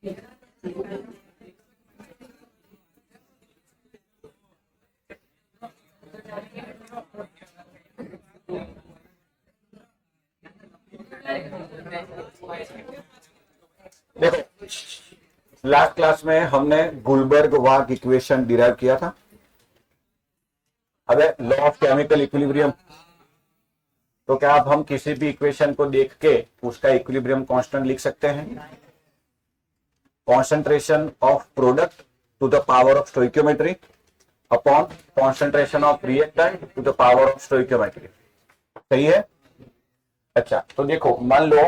देखो, last class में हमने गुलबर्ग वार्ग इक्वेशन डिराइव किया था। अबे लॉ ऑफ केमिकल इक्विलिब्रियम, तो क्या अब हम किसी भी इक्वेशन को देख के उसका इक्विलिब्रियम कांस्टेंट लिख सकते हैं? Concentration of product to the power of stoichiometry upon concentration of reactant to the power of stoichiometry. सही है? अच्छा, तो देखो, मान लो,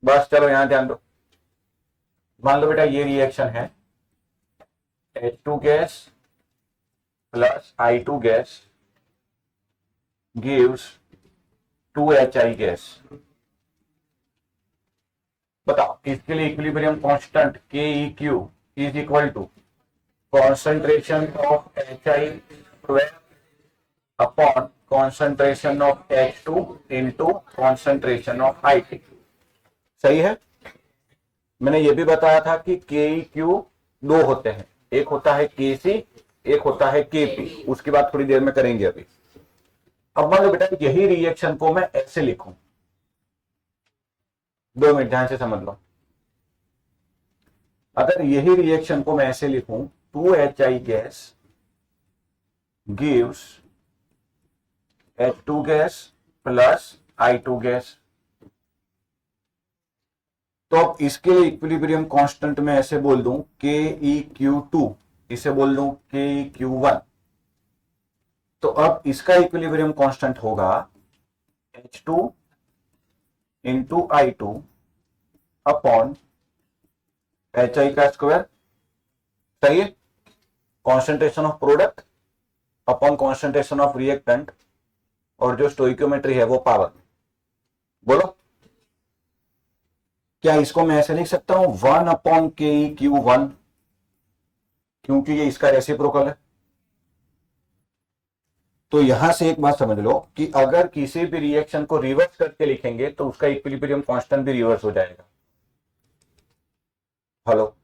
बस चलो यहां ध्यान दो। मान लो बेटा ये रिएक्शन है, H2 gas plus I2 gas gives 2HI gas. बताओ इसके लिए equilibrium constant KEQ is equal to concentration of HI12 upon concentration of H2 into concentration of I2। सही है? मैंने ये भी बताया था कि KEQ दो होते हैं, एक होता है KC, एक होता है KP। उसकी बात थोड़ी देर में करेंगे। अभी अब मान लो बेटा यही रिएक्शन को मैं ऐसे लिखूं, 2 मिनट ध्यान से समझ लो। अगर यही रिएक्शन को मैं ऐसे लिखूं, 2HI gas gives H2 gas plus I2 gas, तो अब इसके लिए इक्विलिब्रियम कांस्टेंट में ऐसे बोल दूं KEQ2, इसे बोल दूं KEQ1। तो अब इसका इक्विलिब्रियम कांस्टेंट होगा H2 into I2 upon HI का स्क्वायर। सही है? Concentration of product upon concentration of reactant, और जो स्टोइकियोमेट्री है वो पावर। बोलो, क्या इसको मैं ऐसे लिख सकता हूं 1 अपॉन KEQ1, क्योंकि ये इसका रेसिप्रोकल है। तो यहां से एक बात समझ लो कि अगर किसी भी रिएक्शन को रिवर्स करके लिखेंगे तो उसका इक्विलिब्रियम कांस्टेंट भी रिवर्स हो जाएगा। हेलो,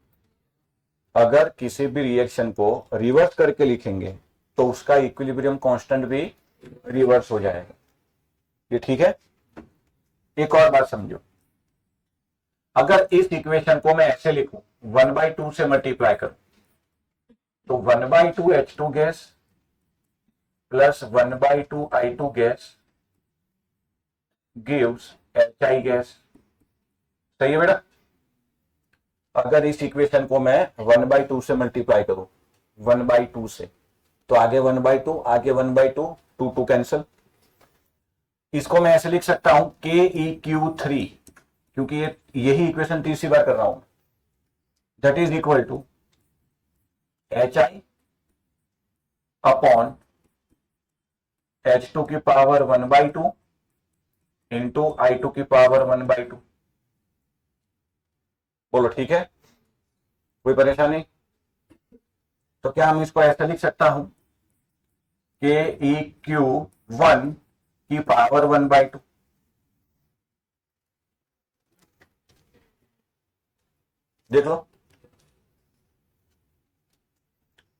अगर किसी भी रिएक्शन को रिवर्स करके लिखेंगे तो उसका इक्विलिब्रियम कांस्टेंट भी रिवर्स हो जाएगा। ये ठीक है? एक और बात समझो, अगर इस इक्वेशन को मैं ऐसे लिखूं, 1/2 से मल्टीप्लाई करूं, तो 1/2 H2 gas plus 1/2 I2 gas gives HI gas. सही है बेटा? अगर इस इक्वेशन को मैं 1/2 से मल्टीप्लाई करूं, 1/2 से, तो आगे 1/2, आगे 1/2, 2 कैंसिल। इसको मैं ऐसे लिख सकता हूं KEQ3, क्योंकि यही इक्वेशन तीसरी बार कर रहा हूं, that is equal to HI upon H2 की पावर 1/2 इंटू I2 की पावर 1/2। बोलो ठीक है? कोई परेशानी? तो क्या हम इसको ऐसा लिख सकता हूं KEQ1 की पावर 1/2। देख लो,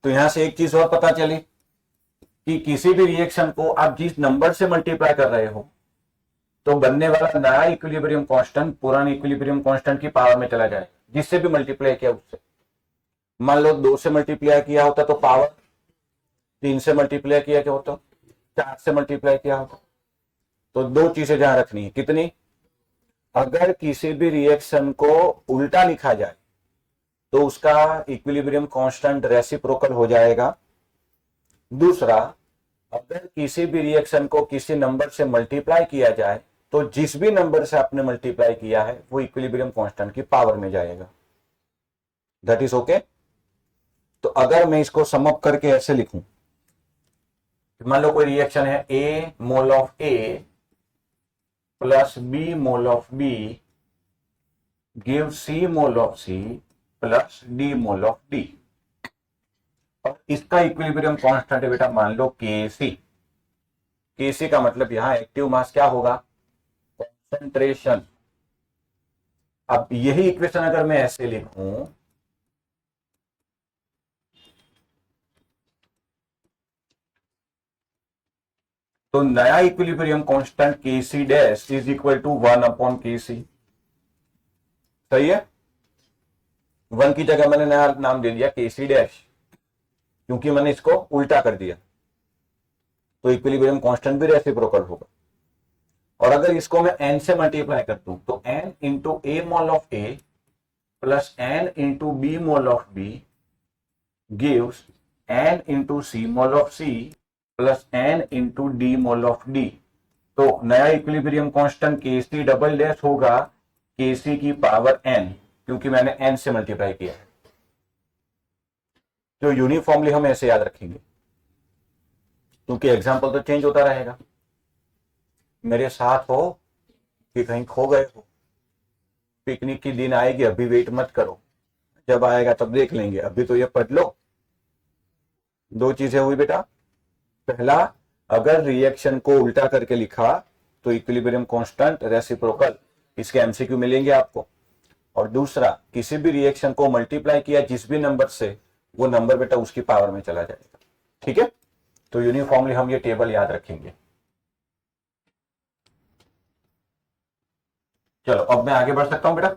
तो यहां से एक चीज और पता चली कि किसी भी रिएक्शन को आप जिस नंबर से मल्टीप्लाई कर रहे हो तो बनने वाला नया इक्विलिब्रियम कांस्टेंट पुराने इक्विलिब्रियम कांस्टेंट की पावर में चला जाएगा, जिससे भी मल्टीप्लाई किया उससे। मान लो 2 से मल्टीप्लाई किया होता तो पावर, 3 से मल्टीप्लाई किया क्या होता, 4 से मल्टीप्लाई किया होता। तो 2 चीजें जहां रखनी है। कितनी? अगर किसी भी रिएक्शन को उल्टा लिखा जाए तो उसका इक्विलिब्रियम कांस्टेंट रेसिप्रोकल हो जाएगा। दूसरा, अगर किसी भी रिएक्शन को किसी नंबर से मल्टीप्लाई किया जाए तो जिस भी नंबर से आपने मल्टीप्लाई किया है वो इक्विलिब्रियम कांस्टेंट की पावर में जाएगा। That is okay? तो अगर मैं इसको सम अप करके ऐसे लिखूं, मान लो कोई रिएक्शन है A mole of A plus B mole of B give C mole of C plus D mole of D, और इसका इक्विलिब्रियम कांस्टेंट है बेटा मान लो Kc। Kc का मतलब यहां एक्टिव मास क्या होगा? कंसंट्रेशन अब यही इक्वेशन अगर मैं ऐसे लिखूं, तो नया equilibrium constant K C dash is equal to 1/Kc। सही है। 1 की जगह मैंने नया नाम दे दिया के सी डैश, क्योंकि मैंने इसको उल्टा कर दिया, तो इक्विलिब्रियम कांस्टेंट भी रेसिप्रोकल होगा। और अगर इसको मैं n से मल्टीप्लाई कर दूं, तो n into A mole of A plus n into B mole of B gives n into C mole of C plus n into D mole of D. तो नया equilibrium constant K C double dash होगा के सी की power n, क्योंकि मैंने n से multiply किया है। तो यूनिफॉर्मली हम ऐसे याद रखेंगे, क्योंकि एग्जाम्पल तो चेंज होता रहेगा। मेरे साथ हो कि कहीं खो गए हो, पिकनिक की दिन आएगी, अभी वेट मत करो, जब आएगा तब देख लेंगे, अभी तो ये पढ़ लो। दो चीजें हुई बेटा, पहला, अगर रिएक्शन को उल्टा करके लिखा तो इक्विलिब्रियम कांस्टेंट रेसिप्रोकल, इसके एमसीक्यू मिलेंगे आपको। और दूसरा, किसी भी रिएक्शन को मल्टीप्लाई किया जिस भी नंबर से, वो नंबर बेटा उसकी पावर में चला जाएगा। ठीक है, तो यूनिफॉर्मली हम ये टेबल याद रखेंगे। चलो अब मैं आगे बढ़ सकता हूं बेटा।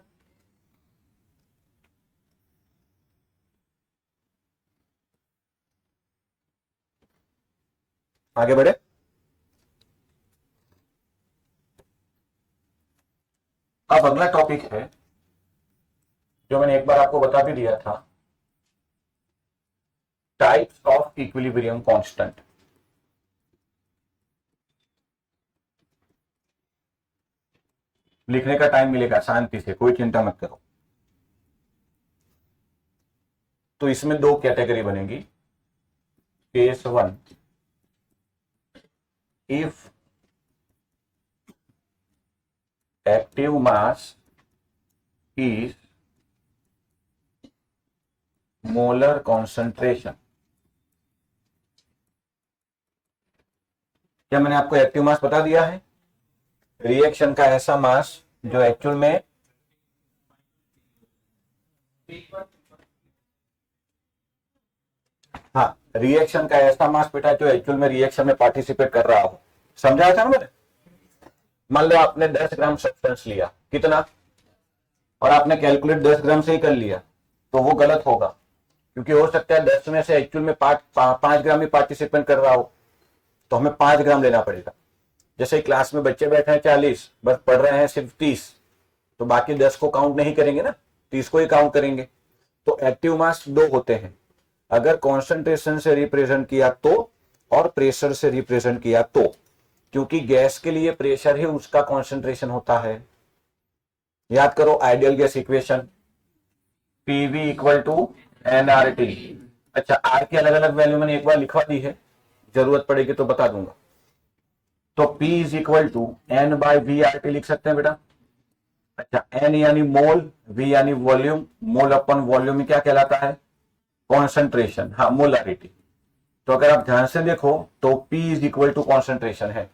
आगे बढ़े। अब अगला टॉपिक है जो मैंने एक बार आपको बता भी दिया था, टाइप्स ऑफ इक्विलिब्रियम कांस्टेंट। लिखने का टाइम मिलेगा शांति से, कोई चिंता मत करो। तो इसमें दो कैटेगरी बनेगी। Case 1, if active mass is molar concentration. क्या मैंने आपको एक्टिव मास बता दिया है? रिएक्शन का ऐसा मास जो एक्चुअल में हाँ, रिएक्शन का ऐसा मास बेटा जो एक्चुअल में रिएक्शन में पार्टिसिपेट कर रहा हो। समझाया था ना मैंने? मान लो आपने 10 ग्राम सब्सटेंस लिया, कितना, और आपने कैलकुलेट 10 ग्राम से ही कर लिया, तो वो गलत होगा, क्योंकि हो सकता है 10 में से एक्चुअल में 5 ग्राम ही पार्टिसिपेट कर रहा हो, तो हमें 5 ग्राम लेना पड़ेगा। जैसे क्लास में बच्चे बैठे हैं 40, बस पढ़ रहे हैं सिर्फ 30, तो बाकी 10 को काउंट नहीं करेंगे ना, 30 को ही काउंट करेंगे। तो एक्टिव मास दो होते हैं, अगर कॉन्सेंट्रेशन से रिप्रेजेंट किया तो, और प्रेशर से रिप्रेजेंट किया तो, क्योंकि गैस के लिए प्रेशर ही उसका कॉन्सेंट्रेशन होता है। याद करो ideal gas equation, PV equal to NRT. अच्छा, आर की अलग अलग वैल्यू मैंने एक बार लिखवा दी है, जरूरत पड़ेगी तो बता दूंगा। तो P is equal to N by V R T लिख सकते हैं बेटा। अच्छा, एन यानी मोल, वी यानी वॉल्यूम, मोल अपन वॉल्यूम में क्या कहलाता है? कॉन्सेंट्रेशन, हाँ मोलारिटी। तो अगर आप ध्यान से देखो तो P is equal to concentration है,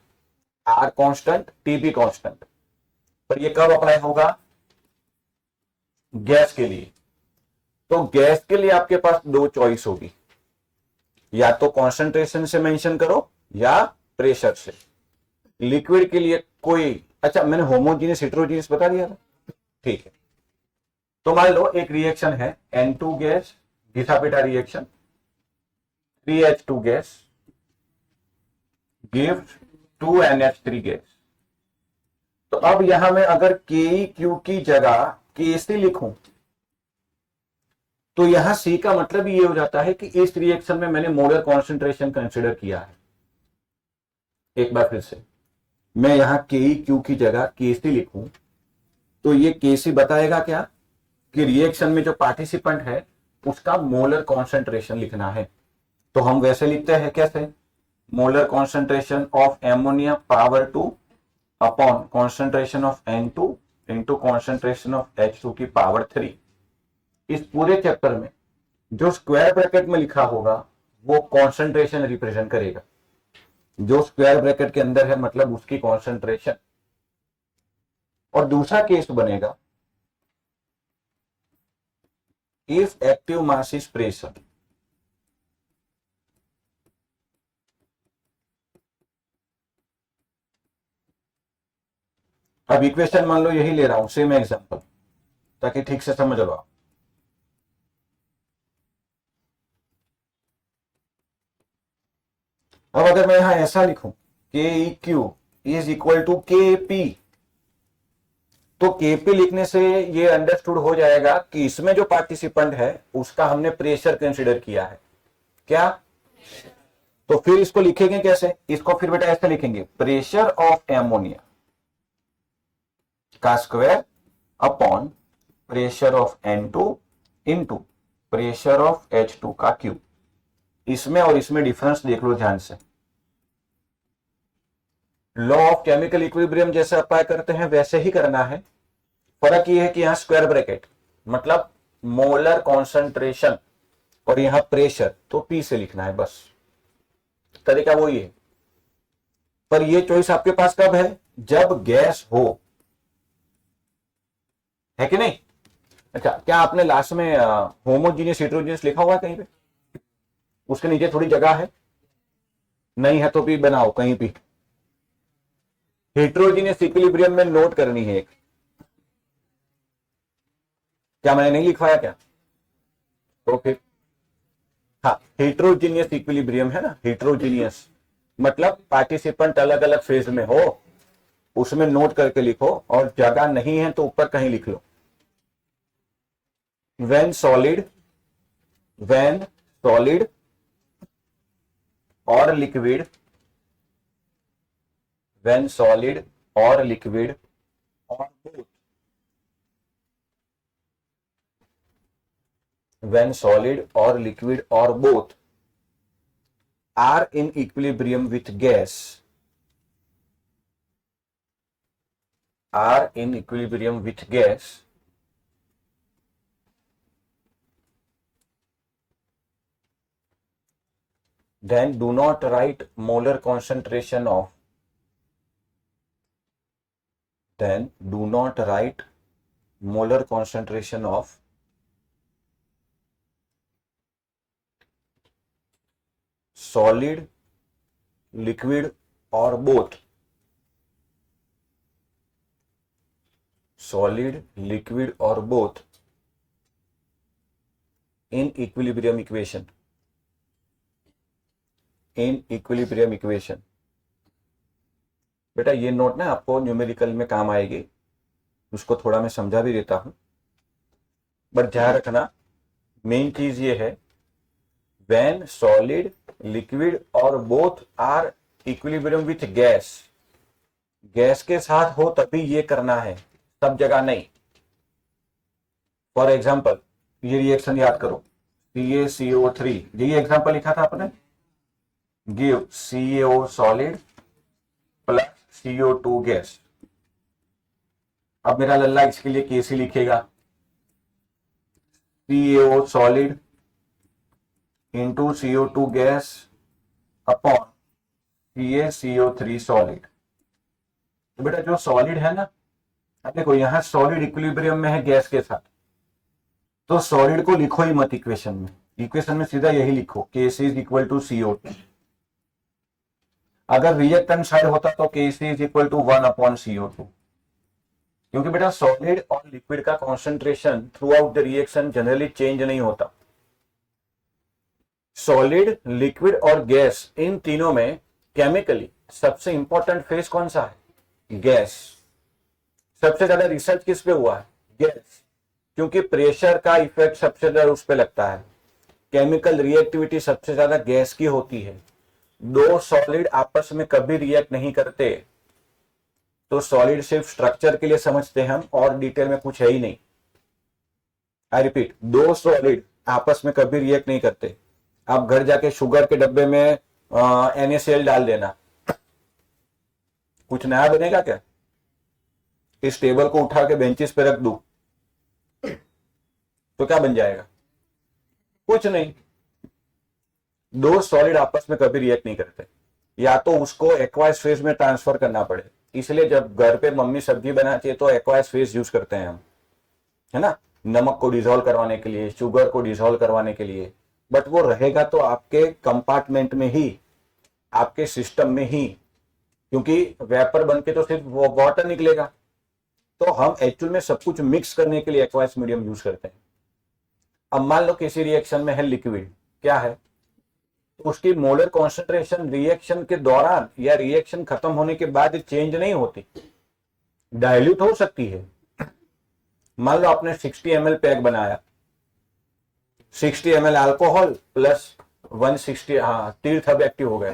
R कांस्टेंट, T भी कांस्टेंट। पर ये कब अप्लाई होगा? गैस के लिए। तो गैस के लिए आपके पास दो चॉइस होगी, या तो कॉन्सेंट्रेशन से मेंशन करो या प्रेशर से। लिक्विड के लिए कोई, अच्छा मैंने होमोजीनियस हेटेरोजीनियस बता दिया था, ठीक है। तो मान लो एक रिएक्शन है N2 गैस, घिसा पिटा reaction, 3H2 gas gives 2NH3 gas. तो अब यहां मैं अगर KEQ की जगह KC लिखूं, तो यहां C का मतलब ये हो जाता है कि इस रिएक्शन में मैंने मोलर कॉन्सेंट्रेशन कंसिडर किया है। एक बार फिर से, मैं यहां KEQ की जगह KC लिखूं, तो ये KC बताएगा क्या कि रिएक्शन में जो पार्टिसिपेंट है उसका मोलर कॉन्सेंट्रेशन लिखना है। तो हम वैसे लिखते हैं, कैसे? Molar concentration of ammonia power 2 upon concentration of N2 into concentration of H2 की पावर 3। इस पूरे चैप्टर में जो स्क्वायर ब्रैकेट में लिखा होगा वो कॉन्सेंट्रेशन रिप्रेजेंट करेगा, जो स्क्वायर ब्रैकेट के अंदर है मतलब उसकी कॉन्सेंट्रेशन। और दूसरा केस बनेगा if active mass is pressure. अब इक्वेशन मान लो यही ले रहा हूं, सेम एग्जांपल, ताकि ठीक से समझ लो आप। अब अगर मैं यहां ऐसा लिखूं K E Q is equal to K P, तो केपी लिखने से ये अंडरस्टूड हो जाएगा कि इसमें जो पार्टिसिपेंट है उसका हमने प्रेशर कंसीडर किया है। क्या? तो फिर इसको लिखेंगे कैसे? इसको फिर बेटा ऐसे लिखेंगे, प्रेशर ऑफ एमोनिया का square upon pressure of N2 into pressure of H2 का क्यूब। इसमें और इसमें डिफरेंस देख लो ध्यान से। लॉ ऑफ केमिकल इक्विलिब्रियम जैसे अप्लाई करते हैं वैसे ही करना है। फर्क ये है कि यहां स्क्वायर ब्रैकेट मतलब मोलर कॉन्सेंट्रेशन और यहां प्रेशर तो पी से लिखना है, बस तरीका वही है। पर ये चॉइस आपके पास कब है? जब गैस हो, है कि नहीं? अच्छा, क्या आपने लास्ट में होमोजीनियस हेटेरोजीनियस लिखा हुआ है कहीं पे? उसके नीचे थोड़ी जगह है, नहीं है तो भी बनाओ कहीं भी। हेटेरोजीनियस इक्विलिब्रियम में नोट करनी है एक। क्या मैंने नहीं लिखवाया क्या? तो फिर हाँ, हेटेरोजीनियस इक्विलिब्रियम है ना, हेटेरोजीनियस मतलब पार्टिसिपेंट अलग अलग फेज में हो, उसमें नोट करके लिखो, और जगह नहीं है तो ऊपर कहीं लिख लो। when solid or liquid, when solid or liquid or both, when solid or liquid or both are in equilibrium with gas, are in equilibrium with gas, then do not write molar concentration of, then do not write molar concentration of solid, liquid or both, solid, liquid or both in equilibrium equation, in equilibrium equation। बेटा ये note ना आपको numerical में काम आएगी, उसको थोड़ा मैं समझा भी देता हूं, बट ध्यान रखना मेन चीज ये है, when solid, liquid और both are equilibrium with gas, gas के साथ हो तभी ये करना है, सब जगह नहीं। फॉर एग्जाम्पल ये रिएक्शन याद करो, CaCO3, यही एग्जाम्पल लिखा था आपने, give CaO solid plus CO2 gas. अब मेरा लल्ला इसके लिए केसी लिखेगा, CaO solid into CO2 gas upon CaCO3 solid. तो बेटा जो सॉलिड है ना, अब देखो यहां सॉलिड इक्विलिब्रियम में है गैस के साथ, तो सॉलिड को लिखो ही मत इक्वेशन में, इक्वेशन में सीधा यही लिखो KC is equal to CO2। अगर रिएक्टेंट साइड होता तो KC is equal to 1 upon CO2, क्योंकि बेटा सॉलिड और लिक्विड का concentration throughout the reaction generally change नहीं होता। सॉलिड, लिक्विड और गैस, इन तीनों में केमिकली सबसे इंपॉर्टेंट फेज कौन सा है? गैस। सबसे ज्यादा रिसर्च किस पे हुआ है? गैस, क्योंकि प्रेशर का इफेक्ट सबसे ज्यादा उस पे लगता है। केमिकल रिएक्टिविटी सबसे ज्यादा गैस की होती है। दो सॉलिड आपस में कभी रिएक्ट नहीं करते, तो सॉलिड सिर्फ स्ट्रक्चर के लिए समझते हैं हम, और डिटेल में कुछ है ही नहीं। आई रिपीट, दो सॉलिड आपस में कभी रिएक्ट नहीं करते। आप घर जाके शुगर के डब्बे में NaCl डाल देना, कुछ नया बनेगा क्या? इस टेबल को उठा के बेंचेस पे रख दूं तो क्या बन जाएगा? कुछ नहीं। दो सॉलिड आपस में कभी रिएक्ट नहीं करते, या तो उसको एक्वायस फेज में ट्रांसफर करना पड़े। इसलिए जब घर पे मम्मी सब्जी बनाती है तो एक्वायस फेज यूज करते हैं हम, है ना। नमक को डिसॉल्व करवाने के लिए, शुगर को डिसॉल्व करवाने के लिए, बट वो रहेगा तो आपके कंपार्टमेंट में ही, आपके सिस्टम में ही, क्योंकि वेपर बन के तो सिर्फ वो वाटर निकलेगा। तो हम एक्चुअल में सब कुछ मिक्स करने के लिए एक्वायस मीडियम यूज करते हैं। अब मान लो किसी रिएक्शन में है लिक्विड, क्या है, तो उसकी मोलर कॉन्सेंट्रेशन रिएक्शन के दौरान या रिएक्शन खत्म होने के बाद चेंज नहीं होती, डाइल्यूट हो सकती है। मान लो आपने 60 ml पैक बनाया, 60 ml अल्कोहल प्लस 160, हाँ तीर्थ अब एक्टिव हो गया।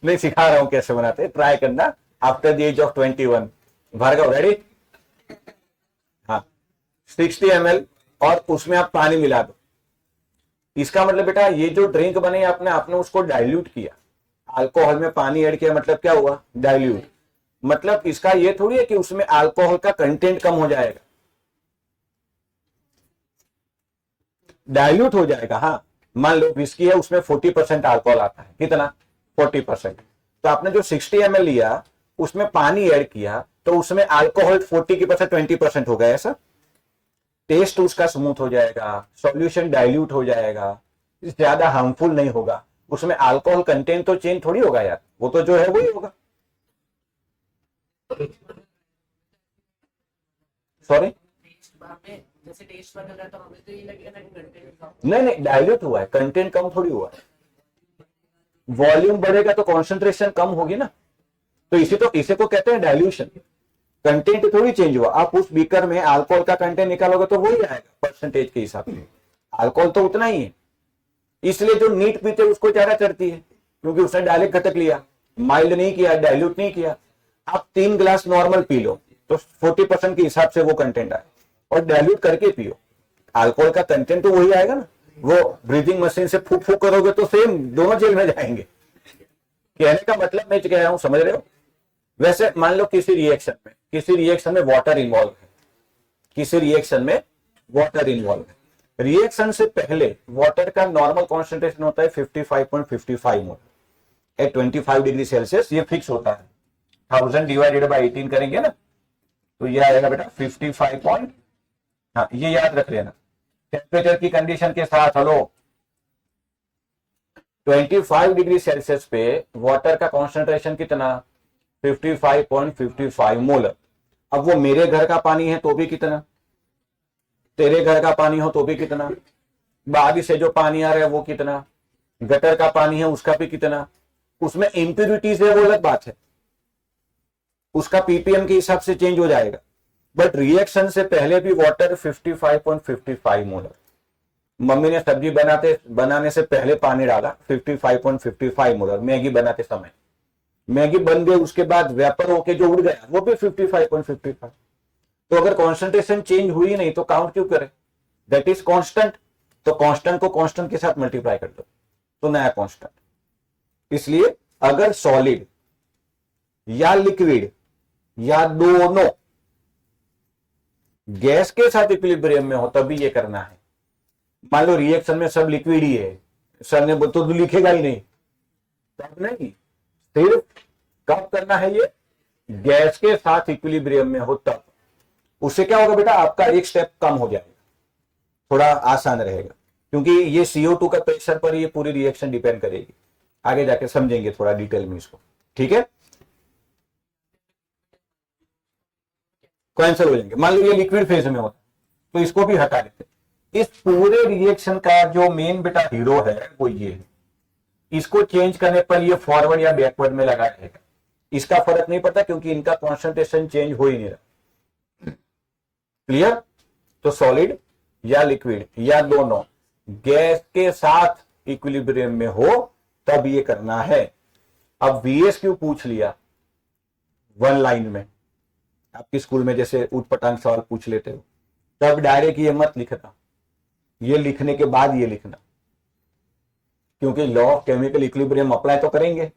नहीं, सिखा रहा हूं कैसे बनाते, ट्राई करना after the age of 21। Bhargav ready? हाँ, 60 ml और उसमें आप पानी मिला दो। इसका मतलब बेटा ये जो ड्रिंक बने आपने उसको डाइल्यूट किया, अल्कोहल में पानी ऐड किया, मतलब क्या हुआ, डाइल्यूट। मतलब इसका ये थोड़ी है कि उसमें अल्कोहल का कंटेंट कम हो जाएगा, डाइल्यूट हो जाएगा। हाँ, मान लो विस्की है, उसमें 40% अल्कोहल आता है, कितना, 40%। तो आपने जो 60 ml लिया उसमें पानी ऐड किया, तो उसमें अल्कोहल 40 की बजाय 20% हो गया, ऐसा। टेस्ट उसका स्मूथ हो जाएगा, सॉल्यूशन डाइल्यूट हो जाएगा, ज्यादा हार्मफुल नहीं होगा। उसमें अल्कोहल कंटेंट तो चेंज थोड़ी होगा यार, वो तो जो है वही होगा। सॉरी, जैसे टेस्ट बदल तो हमें तो ये लगेगा ना कि कंटेंट नहीं डाइल्यूट हुआ है, कंटेंट कम थोड़ी हुआ है। वॉल्यूम बढ़ेगा तो कॉन्सेंट्रेशन कम होगी ना, तो इसे को कहते हैं डाइल्यूशन। कंटेंट थोड़ी चेंज हुआ। आप उस बीकर में अल्कोहल का कंटेंट निकालोगे तो वही आएगा परसेंटेज के हिसाब से, अल्कोहल तो उतना ही है। इसलिए जो नीट पीते उसको ज्यादा चढ़ती है, क्योंकि उसने डायरेक्ट घटक लिया, माइल्ड नहीं किया, डाइल्यूट नहीं किया। आप 3 गिलास नॉर्मल पी लो तो 40% के हिसाब से वो कंटेंट आए, और डाइल्यूट करके पियो, अल्कोहल का कंटेंट तो वही आएगा ना। वो ब्रीथिंग मशीन से फूक फूक करोगे तो सेम, दोनों जेल में जाएंगे। कहने का मतलब मैं कह रहा हूं, समझ रहे हो। वैसे मान लो किसी रिएक्शन में वाटर इन्वॉल्व है, किसी रिएक्शन में वाटर इन्वॉल्व है। रिएक्शन से पहले वाटर का नॉर्मल कॉन्सेंट्रेशन होता है 55.55 मोल एट 25 डिग्री सेल्सियस, ये फिक्स होता है। 1000 डिवाइडेड बाई 18 करेंगे ना, तो ये आएगा बेटा 55 हाँ ये याद रख लेना। टेम्परेचर की कंडीशन के साथ, हेलो, 25 डिग्री सेल्सियस पे वाटर का कॉन्सेंट्रेशन कितना, 55.55 मोलर। अब वो मेरे घर का पानी है तो भी कितना, तेरे घर का पानी हो तो भी कितना, बारिश से जो पानी आ रहा है वो कितना, गटर का पानी है उसका भी कितना। उसमें इंप्यूरिटीज है वो अलग बात है, उसका पीपीएम के हिसाब से चेंज हो जाएगा। बट रिएक्शन से पहले भी वाटर 55.55 मोलर। मम्मी ने सब्जी बनाने से पहले पानी डाला 55.55 मोलर, मैगी बनाते समय। मैगी बन गई, उसके बाद वेपर होके जो उड़ गया वो भी 55.55। तो अगर कॉन्सेंट्रेशन चेंज हुई नहीं तो काउंट क्यों करें, दैट इज कांस्टेंट। तो कांस्टेंट को कांस्टेंट के साथ मल्टीप्लाई कर दो तो नया कांस्टेंट। इसलिए अगर सॉलिड या लिक्विड या दोनों गैस के साथ इक्विलिब्रियम में हो तभी ये करना है। मान लो रिएक्शन में सब लिक्विड ही है, सर ने तो लिखेगा ही नहीं, तब नहीं, सिर्फ कब करना है ये, गैस के साथ इक्विलिब्रियम में हो तब। उससे क्या होगा बेटा, आपका एक स्टेप कम हो जाएगा, थोड़ा आसान रहेगा, क्योंकि ये CO2 का प्रेशर पर ये पूरी रिएक्शन डिपेंड करेगी। आगे जाके समझेंगे थोड़ा डिटेल में इसको, ठीक है। कैंसिल हो जाएंगे। मान लो ये लिक्विड फेज में होता तो इसको भी हटा देते। इस पूरे रिएक्शन का जो मेन बेटा हीरो है वो ये है। इसको चेंज करने पर ये फॉरवर्ड या बैकवर्ड में लगा रहेगा, इसका फर्क नहीं पड़ता क्योंकि इनका कॉन्सेंट्रेशन चेंज हो ही नहीं रहा। क्लियर। तो सॉलिड या लिक्विड या दोनों गैस के साथ इक्विलिब्रियम में हो तब ये करना है। अब VS क्यों पूछ लिया वन लाइन में, आपके स्कूल में जैसे उठपटांग सवाल पूछ लेते हो, तब डायरेक्ट ये मत लिखना, ये लिखने के बाद ये लिखना, क्योंकि law of chemical equilibrium apply तो करेंगे।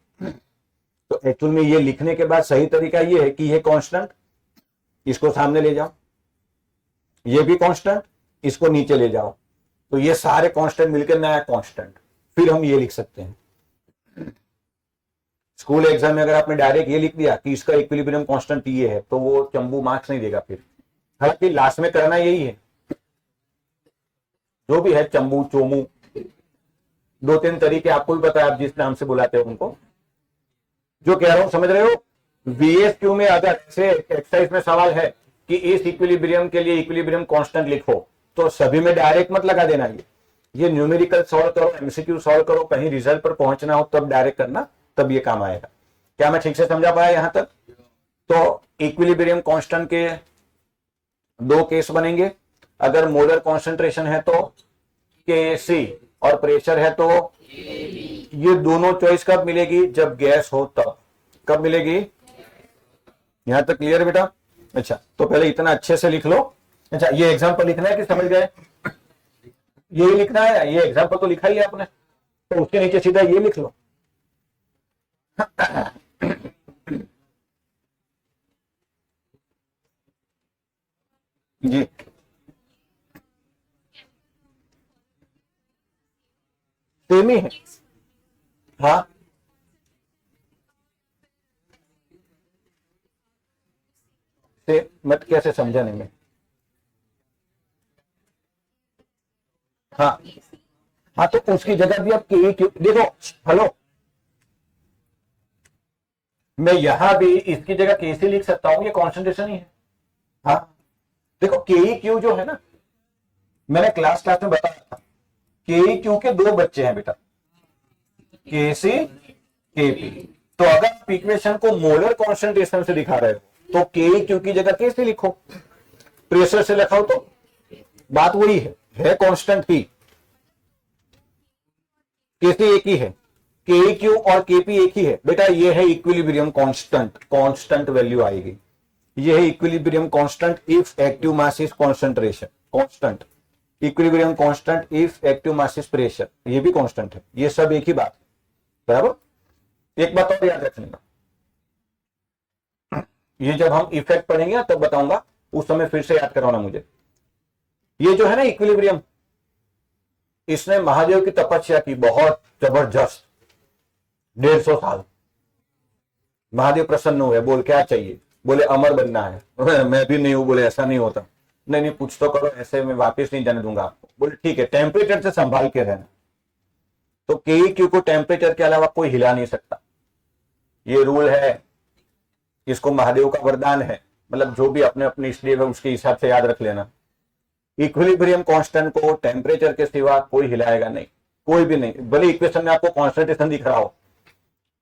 तो एक्चुअल में ये लिखने के बाद सही तरीका ये है कि ये कांस्टेंट, इसको सामने ले जाओ, ये भी कांस्टेंट, इसको नीचे ले जाओ, तो ये सारे कांस्टेंट मिलकर नया कांस्टेंट, फिर हम ये लिख सकते हैं। स्कूल एग्जाम में अगर आपने डायरेक्ट ये लिख दिया कि इसका इक्विलिब्रियम कांस्टेंट ये है, तो वो चंबू मार्क्स नहीं देगा फिर, हालांकि लास्ट में करना यही है, जो भी है चम्बू चोमू, 2-3 तरीके आपको भी पता है, आप जिस नाम से बुलाते हो उनको। जो कह रहा हूं समझ रहे हो? VSQ में अगर से एक्सरसाइज में सवाल है कि इस इक्विलिब्रियम के लिए इक्विलिब्रियम कांस्टेंट लिखो, तो सभी में डायरेक्ट मत लगा देना। ये न्यूमेरिकल सॉल्व करो, MCQ सॉल्व करो, कहीं रिजल्ट पर पहुंचना हो तब डायरेक्ट करना, तब ये काम आएगा। क्या मैं ठीक से समझा पाया यहां तक? तो इक्विलिब्रियम कांस्टेंट के 2 केस बनेंगे। अगर मोलर कॉन्सेंट्रेशन है तो Kc और प्रेशर है तो ये दोनों चॉइस कब मिलेगी? जब गैस हो तब। कब मिलेगी? यहां तक क्लियर है बेटा? अच्छा, तो पहले इतना अच्छे से लिख लो। अच्छा, ये एग्जांपल लिखना है कि समझ गए? यही लिखना है, ये एग्जांपल तो लिखा ही है आपने, तो उसके नीचे सीधा ये लिख लो। जी सेम ही है। हाँ से मत, कैसे समझा नहीं मैं? हाँ हाँ, तो उसकी जगह भी आप के क्यों देखो। हेलो, मैं यहां भी इसकी जगह कैसे लिख सकता हूं? ये कॉन्सेंट्रेशन ही है। हाँ देखो, के क्यू जो है ना, मैंने क्लास में बताया था, के क्यू के 2 बच्चे हैं बेटा, के सी के पी। तो अगर आप इक्वेशन को मोलर कॉन्सेंट्रेशन से दिखा रहे हो तो के क्यू की जगह कैसे लिखो? प्रेशर से लिखाओ तो बात वही है कांस्टेंट ही। केसी एक ही है, के क्यू और केपी एक ही है बेटा। ये है इक्विलिब्रियम कांस्टेंट, कांस्टेंट वैल्यू आएगी। ये है equilibrium constant if active mass is concentration, constant. Equilibrium constant if active mass is pressure, ये भी कांस्टेंट है। ये सब एक ही बात, बराबर। एक बात और याद रखना, ये जब हम इफेक्ट पढ़ेंगे तब बताऊंगा, उस समय फिर से याद करवाना मुझे। ये जो है ना इक्विलिब्रियम, इसने महादेव की तपस्या की बहुत जबरदस्त, 150 साल। महादेव प्रसन्न हुए, बोल क्या चाहिए? बोले अमर बनना है। मैं भी नहीं हूं, बोले ऐसा नहीं होता। नहीं नहीं, कुछ तो करो, ऐसे मैं वापस नहीं जाने दूंगा आपको। बोले ठीक है, टेम्परेचर से संभाल के रहना। तो के क्यू को टेम्परेचर के अलावा कोई हिला नहीं सकता, ये रूल है। इसको महादेव का वरदान है, मतलब जो भी अपने अपने इसलिए उसके हिसाब से याद रख लेना। इक्विलिब्रियम कांस्टेंट को टेम्परेचर के सिवा कोई हिलाएगा नहीं, कोई भी नहीं। भले इक्वेशन में आपको कॉन्सेंट्रेशन दिख रहा हो,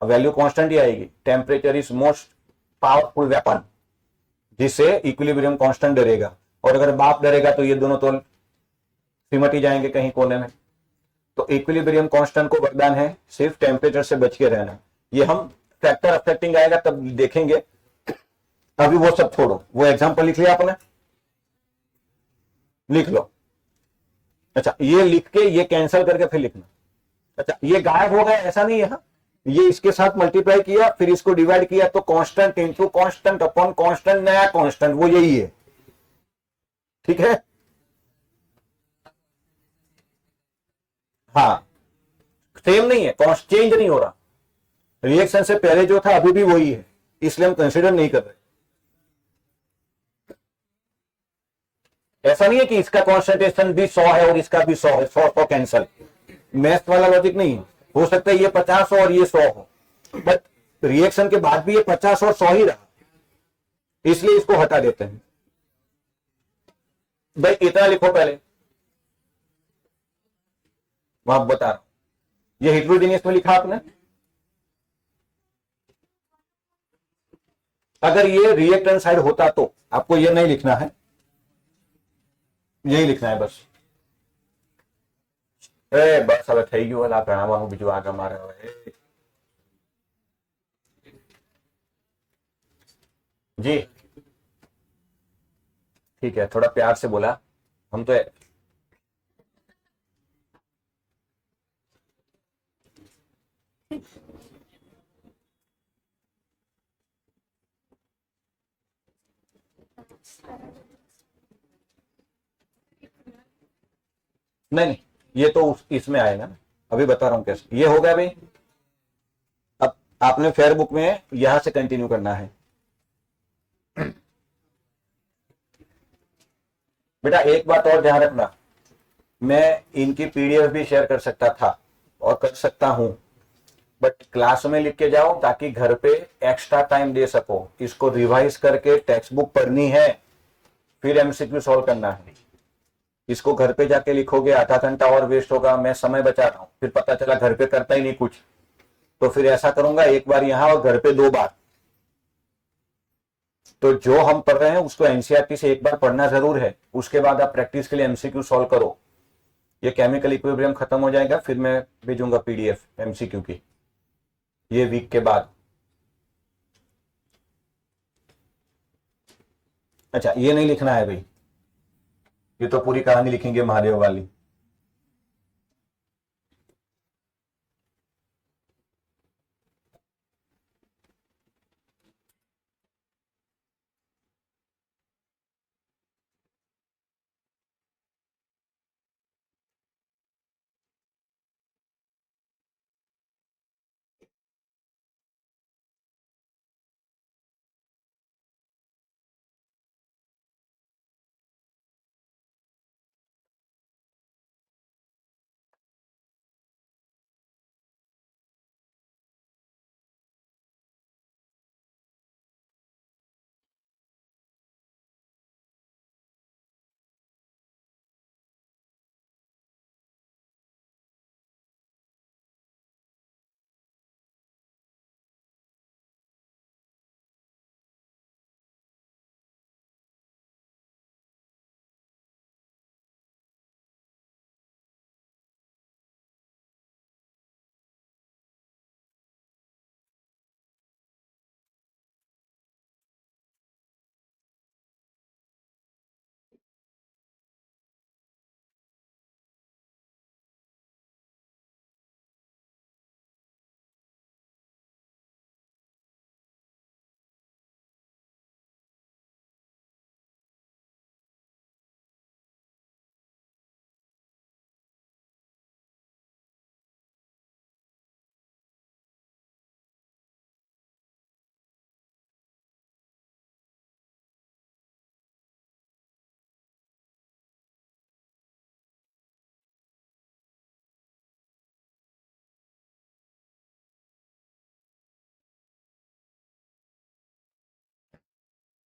वैल्यू कांस्टेंट ही आएगी। Temperature is most powerful weapon, जिससे इक्विलिब्रियम कांस्टेंट डरेगा। और अगर बाप डरेगा तो ये दोनों तो सिमट ही जाएंगे कहीं कोने में। तो इक्विलिब्रियम कांस्टेंट को वरदान है सिर्फ टेम्परेचर से बच के रहना। ये हम फैक्टर अफेक्टिंग आएगा तब देखेंगे, अभी वो सब छोड़ो। वो एग्जांपल लिख लिया आपने? लिख लो। अच्छा, ये लिख के ये कैंसिल करके फिर लिखना। अच्छा, ये गायब हो गया ऐसा नहीं है, हाँ? ये इसके साथ मल्टीप्लाई किया, फिर इसको डिवाइड किया, तो constant into constant upon constant, नया कांस्टेंट, वो यही है। ठीक है? हाँ, सेम नहीं है, चेंज नहीं हो रहा। रिएक्शन से पहले जो था अभी भी वही है, इसलिए हम कंसीडर नहीं कर रहे। ऐसा नहीं है कि इसका कॉन्सेंट्रेशन भी 100 है और इसका भी 100 है, 100 कैंसल। मैथ वाला लॉजिक नहीं है। हो सकता है ये 50 हो और ये 100 हो, बट रिएक्शन के बाद भी ये 50 और 100 ही रहा, इसलिए इसको हटा देते हैं। भाई इतना लिखो पहले, वहां बता रहा हूं। ये हेटेरोजेनियस में लिखा आपने। अगर ये रिएक्टेंट साइड होता तो आपको ये नहीं लिखना है, यही लिखना है बस। बस હવે થઈ ગયું, આ ભણાવવાનું બીજું આગળ મારે હવે। जी ठीक है, थोड़ा प्यार से बोला, हम तो नहीं, ये तो इसमें आएगा ना, अभी बता रहा हूं कैसे। ये हो गया भाई। अब आपने फेयर बुक में यहां से कंटिन्यू करना है। बेटा एक बात और ध्यान रखना, मैं इनकी पीडीएफ भी शेयर कर सकता था और कर सकता हूं, बट क्लास में लिख के जाओ ताकि घर पे एक्स्ट्रा टाइम दे सको। इसको रिवाइज करके टेक्स्ट बुक पढ़नी है, फिर एमसीक्यू सॉल्व करना है। इसको घर पे जाके लिखोगे, आधा घंटा और वेस्ट होगा, मैं समय बचा रहा हूं, फिर पता चला घर पे करता ही नहीं कुछ। तो फिर ऐसा करूंगा, एक बार यहां और घर पे 2 बार। तो जो हम पढ़ रहे हैं उसको एनसीईआरटी से एक बार पढ़ना जरूर है, उसके बाद आप प्रैक्टिस के लिए एमसीक्यू सॉल्व करो। ये केमिकल इक्विलिब्रियम खत्म हो जाएगा, फिर मैं भेजूंगा पीडीएफ एमसीक्यू की ये वीक के बाद। अच्छा ये नहीं लिखना है भाई, ये तो पूरी कहानी लिखेंगे महादेव वाली।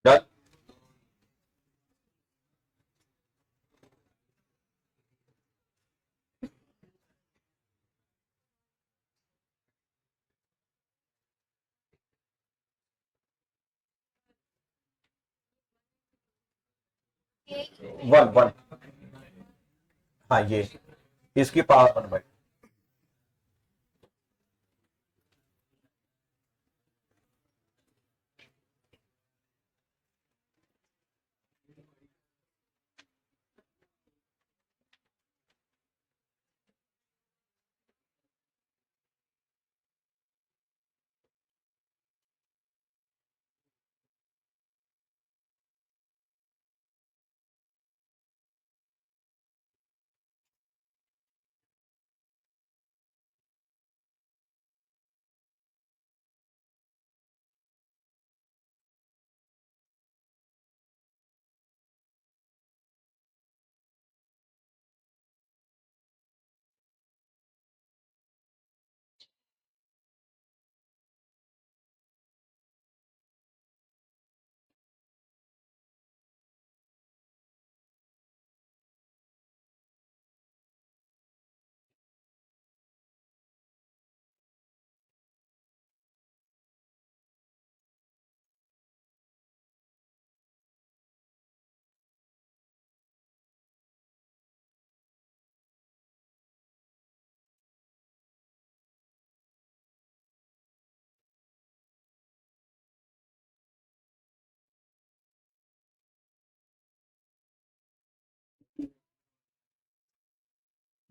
डन। वन वन, हाँ ये इसकी पावर 1/।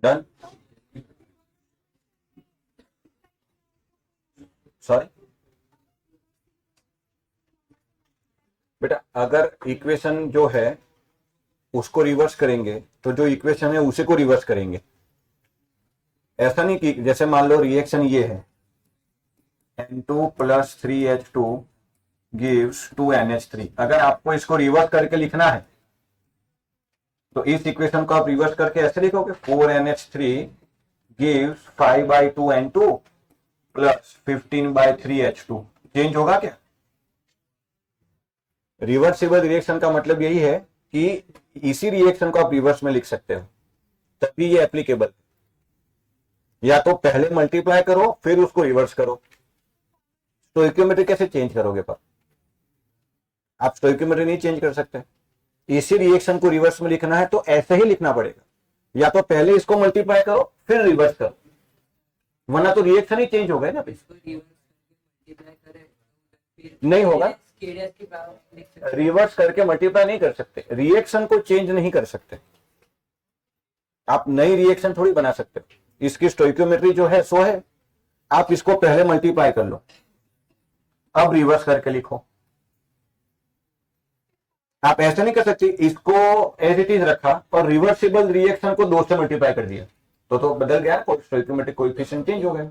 डन। सॉरी बेटा, अगर इक्वेशन जो है उसको रिवर्स करेंगे तो जो इक्वेशन है उसी को रिवर्स करेंगे। ऐसा नहीं कि जैसे मान लो रिएक्शन ये है, N2 + 3H2 गिव्स 2NH3। अगर आपको इसको रिवर्स करके लिखना है तो इस इक्वेशन को आप रिवर्स करके ऐसे लिखोगे 4NH3 gives 5/2N2 plus 15/3H2। Change होगा क्या? रिवर्सिबल रिएक्शन का मतलब यही है कि इसी रिएक्शन को आप रिवर्स में लिख सकते हो, तभी ये एप्लीकेबल। या तो पहले मल्टीप्लाई करो फिर उसको रिवर्स करो। स्टोइकियोमेट्री कैसे चेंज करोगे? पर आप स्टोइकियोमेट्री नहीं चेंज कर सकते। इसी रिएक्शन को रिवर्स में लिखना है तो ऐसे ही लिखना पड़ेगा, या तो पहले इसको मल्टीप्लाई करो फिर रिवर्स करो, वरना तो रिएक्शन ही चेंज हो गया ना। इसको रिवर्स मल्टीप्लाई करें फिर नहीं होगा। KDS की पावर लिख सकते हैं। रिवर्स करके मल्टीप्लाई नहीं कर सकते, रिएक्शन को चेंज नहीं कर सकते। आप नई रिएक्शन थोड़ी बना सकते हो। इसकी स्टोइकियोमेट्री जो है सो है, आप इसको पहले मल्टीप्लाई कर लो, अब रिवर्स करके लिखो। आप ऐसा नहीं कर सकते, इसको एज इट इज रखा और रिवर्सिबल रिएक्शन को 2 से मल्टीप्लाई कर दिया तो बदल गया, स्टोइकियोमेट्रिक कोएफिशिएंट चेंज हो गया।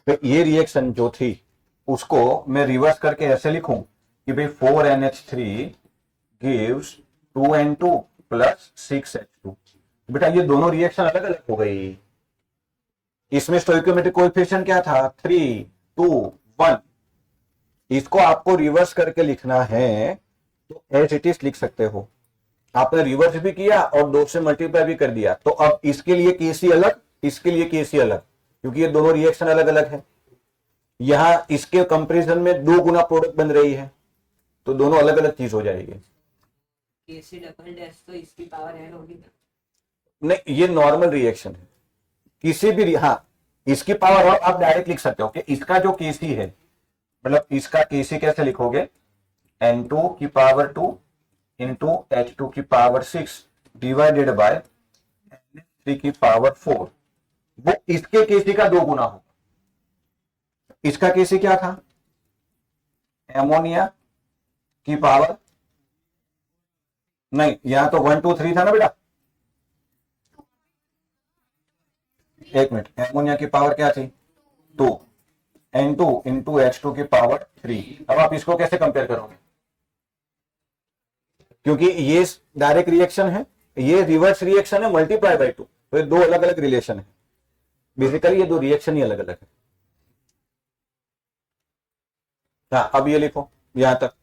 तो ये रिएक्शन जो थी उसको मैं रिवर्स करके ऐसे लिखूं कि भाई 4NH3 gives 2N2 plus 6H2। बेटा ये दोनों रिएक्शन अलग अलग हो गई। इसमें स्टोइकियोमेट्रिक कोएफिशिएंट क्या था? 3, 2, 1। इसको आपको रिवर्स करके लिखना है तो एज इट इज लिख सकते हो। आपने रिवर्स भी किया और 2 से मल्टीप्लाई भी कर दिया, तो अब इसके लिए केसी अलग, इसके लिए केसी अलग, क्योंकि ये दोनों रिएक्शन अलग अलग है। यहां इसके कंपैरिजन में 2 गुना प्रोडक्ट बन रही है, तो दोनों अलग अलग चीज हो जाएगी। KC डबल डैश तो इसकी पावर n होगी ना। नहीं, ये नॉर्मल रिएक्शन है। किसी भी हाँ, इसकी पावर आप डायरेक्ट लिख सकते हो कि इसका जो केसी है, मतलब इसका केसी कैसे लिखोगे? N2 की पावर 2 इंटू H2 की पावर 6 डिवाइडेड बाय NH3 की पावर 4। वो इसके केसी का 2 गुना होगा। इसका केसी क्या था? एमोनिया की पावर, नहीं यहां तो 1 2 3 था ना बेटा। एक मिनट, एमोनिया की पावर क्या थी? 2। N2 इंटू H2 की पावर 3। अब आप इसको कैसे कंपेयर करोगे? क्योंकि ये डायरेक्ट रिएक्शन है, ये रिवर्स रिएक्शन है मल्टीप्लाई बाय 2, तो ये 2 अलग अलग रिलेशन है। बेसिकली ये 2 रिएक्शन ही अलग अलग है। हाँ, अब ये लिखो यहां तक।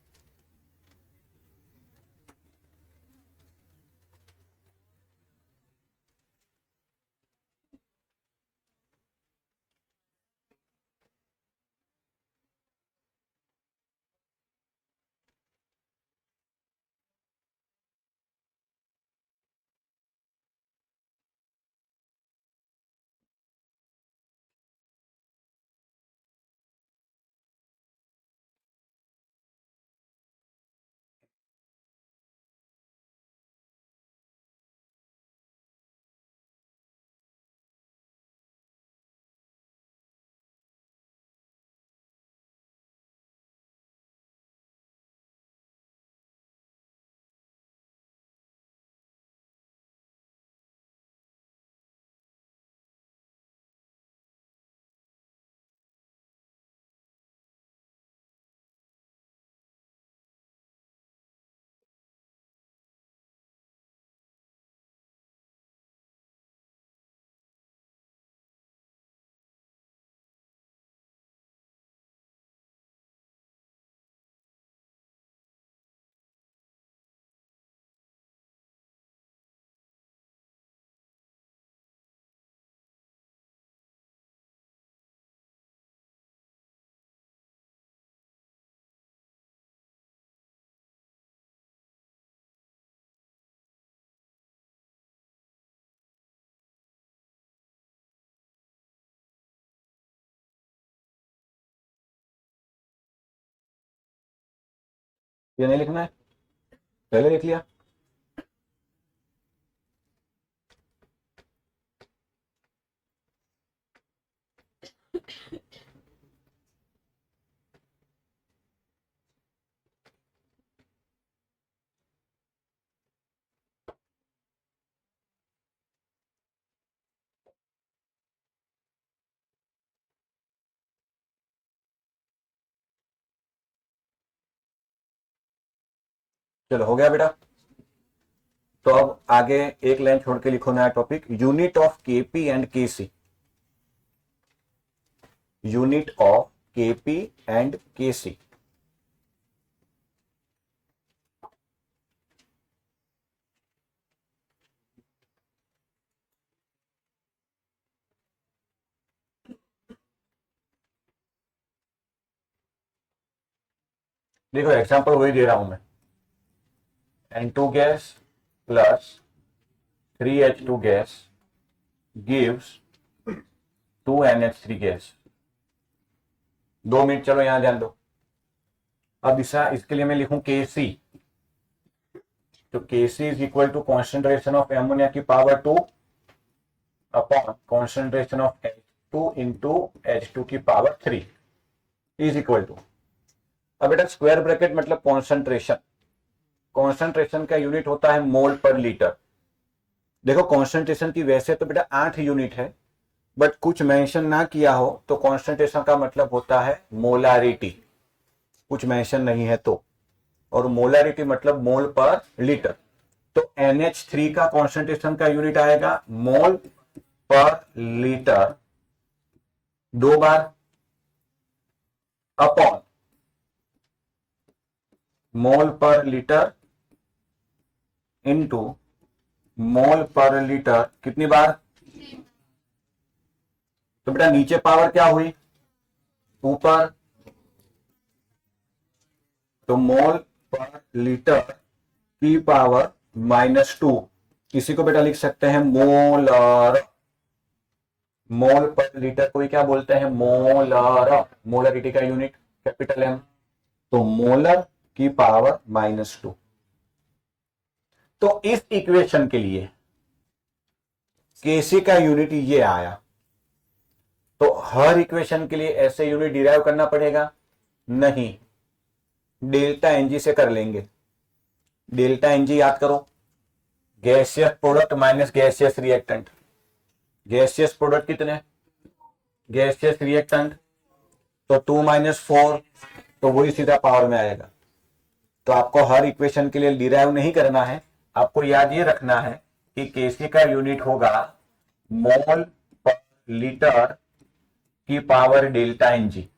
ये नहीं लिखना है, पहले लिख लिया। चलो हो गया बेटा। तो अब आगे एक लाइन छोड़ के लिखो नया topic, unit of KP and KC. Unit of KP and KC. देखो एग्जांपल वही दे रहा हूं मैं, N2 gas plus 3H2 gas gives 2NH3 gas. 2 minute चलो यहां ध्यान दो। अब इसके लिए मैं लिखूं केसी, तो KC is equal to concentration of ammonia की power 2 upon concentration of H2 into H2 की पावर 3 इज इक्वल टू, अब बेटा स्क्वायर ब्रैकेट मतलब कॉन्सेंट्रेशन, कॉन्सेंट्रेशन का यूनिट होता है मोल पर लीटर। देखो कॉन्सेंट्रेशन की वैसे तो बेटा 8 यूनिट है, बट कुछ मेंशन ना किया हो तो कॉन्सेंट्रेशन का मतलब होता है मोलारिटी, कुछ मेंशन नहीं है तो, और मोलारिटी मतलब मोल पर लीटर। तो NH3 का कॉन्सेंट्रेशन का यूनिट आएगा मोल पर लीटर 2 बार अपॉन मोल पर लीटर इंटू मोल पर लीटर कितनी बार, तो बेटा नीचे पावर क्या हुई ऊपर, तो मोल पर लीटर की पावर -2, इसी को बेटा लिख सकते हैं मोलर। मोल पर लीटर को क्या बोलते हैं मोलर, मोलरिटी का यूनिट कैपिटल M, तो मोलर की पावर -2। तो इस इक्वेशन के लिए केसी का यूनिट ये आया, तो हर इक्वेशन के लिए ऐसे यूनिट डिराइव करना पड़ेगा नहीं, डेल्टा एनजी से कर लेंगे। डेल्टा एनजी याद करो, gaseous product minus gaseous reactant. Gaseous product कितने, गैसियस रिएक्टेंट तो 2 - 4, तो वही सीधा पावर में आएगा। तो आपको हर इक्वेशन के लिए डिराइव नहीं करना है, आपको याद ये रखना है कि केसी का यूनिट होगा मोल पर लीटर की पावर डेल्टा एनजी।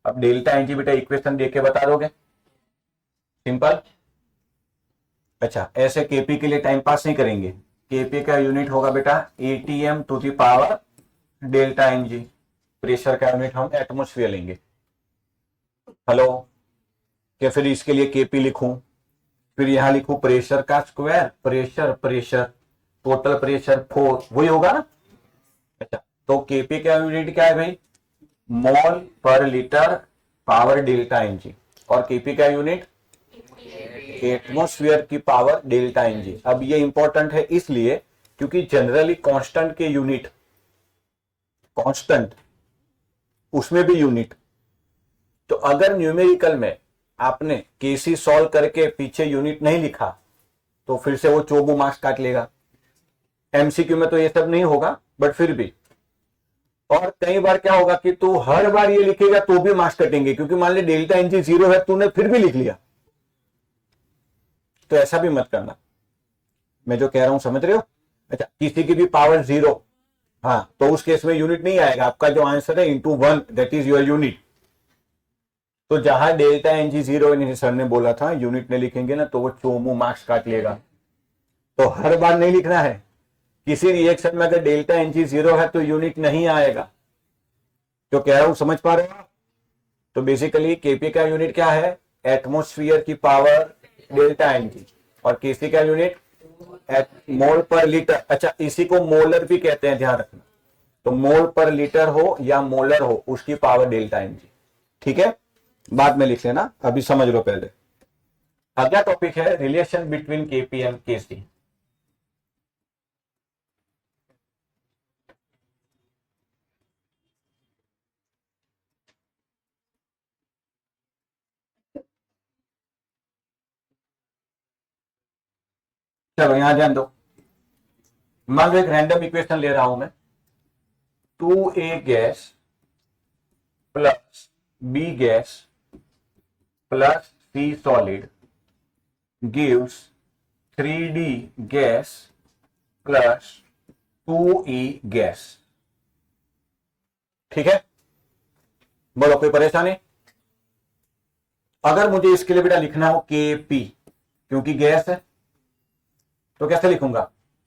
अब डेल्टा एनजी बेटा इक्वेशन देख के बता दोगे, सिंपल। अच्छा ऐसे केपी के लिए टाइम पास नहीं करेंगे, केपी का यूनिट होगा बेटा ATM to the power delta NG. Pressure का यूनिट हम एटमोस्फियर लेंगे। हेलो, क्या फिर इसके लिए केपी लिखूं, फिर यहां लिखूं प्रेशर का square, pressure pressure total pressure 4, वही होगा ना। अच्छा तो केपी का यूनिट क्या है भाई, मोल पर लीटर पावर डेल्टा एनजी, और केपी का यूनिट एटमोस्फियर की पावर डेल्टा एनजी। अब ये इंपॉर्टेंट है इसलिए क्योंकि जनरली कांस्टेंट के यूनिट, कांस्टेंट उसमें भी यूनिट, तो अगर न्यूमेरिकल में आपने केसी सॉल्व करके पीछे यूनिट नहीं लिखा तो फिर से वो 24 मार्क्स काट लेगा। एमसीक्यू में तो ये सब नहीं होगा, बट फिर भी। और कई बार क्या होगा कि तू हर बार ये लिखेगा तो भी मार्क्स कटेंगे, क्योंकि मान ले डेल्टा एनजी 0 है, तूने फिर भी लिख लिया, तो ऐसा भी मत करना। मैं जो कह रहा हूं समझ रहे हो। अच्छा किसी की भी पावर 0, हाँ तो उस केस में यूनिट नहीं आएगा, आपका जो आंसर है *1 दैट इज योर यूनिट। तो जहां डेल्टा एनजी 0 सर ने बोला था यूनिट नहीं लिखेंगे ना तो वो 24 मार्क्स काट लेगा। तो हर बार नहीं लिखना है, किसी रिएक्शन में अगर डेल्टा एनजी 0 है तो यूनिट नहीं आएगा। जो कह रहा हूं समझ पा रहे हो आप। तो बेसिकली केपी का यूनिट क्या है, एटमोस्फियर की पावर डेल्टा एनजी, और केसी का यूनिट मोल पर लीटर। अच्छा इसी को मोलर भी कहते हैं, ध्यान रखना। तो मोल पर लीटर हो या मोलर हो, उसकी पावर डेल्टा एनजी। ठीक है, बाद में लिख लेना, अभी समझ लो पहले। अगला टॉपिक है रिलेशन बिटवीन केपी एंड केसी। चलो यहां ध्यान दो, मान लो एक रैंडम इक्वेशन ले रहा हूं मैं, 2A gas plus B gas plus C solid gives 3D gas plus 2E gas. ठीक है, बोलो कोई परेशानी? अगर मुझे इसके लिए बेटा लिखना हो Kp, क्योंकि गैस है, तो कैसे लिखूंगा?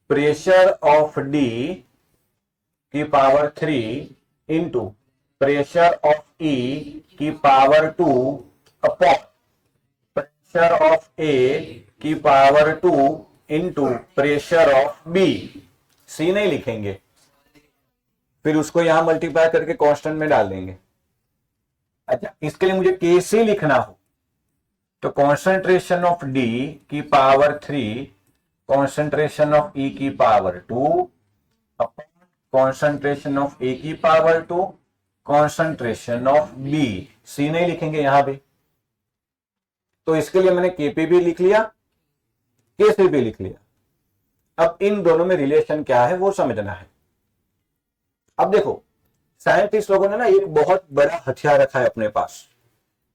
प्रेशर ऑफ डी की power 3 into pressure of E की power 2 upon pressure of A की power 2 into pressure of B. C नहीं लिखेंगे, फिर उसको यहां मल्टीप्लाई करके कांस्टेंट में डाल देंगे। अच्छा, इसके लिए मुझे केसी लिखना हो तो कॉन्सेंट्रेशन ऑफ डी की पावर 3 कॉन्सेंट्रेशन ऑफ ई की power 2 upon concentration of A की power 2 concentration of B. C नहीं लिखेंगे यहां भी, तो इसके लिए मैंने केपी भी लिख लिया, केसी भी लिख लिया। अब इन दोनों में रिलेशन क्या है वो समझना है। अब देखो, साइंटिस्ट लोगों ने ना एक बहुत बड़ा हथियार रखा है अपने पास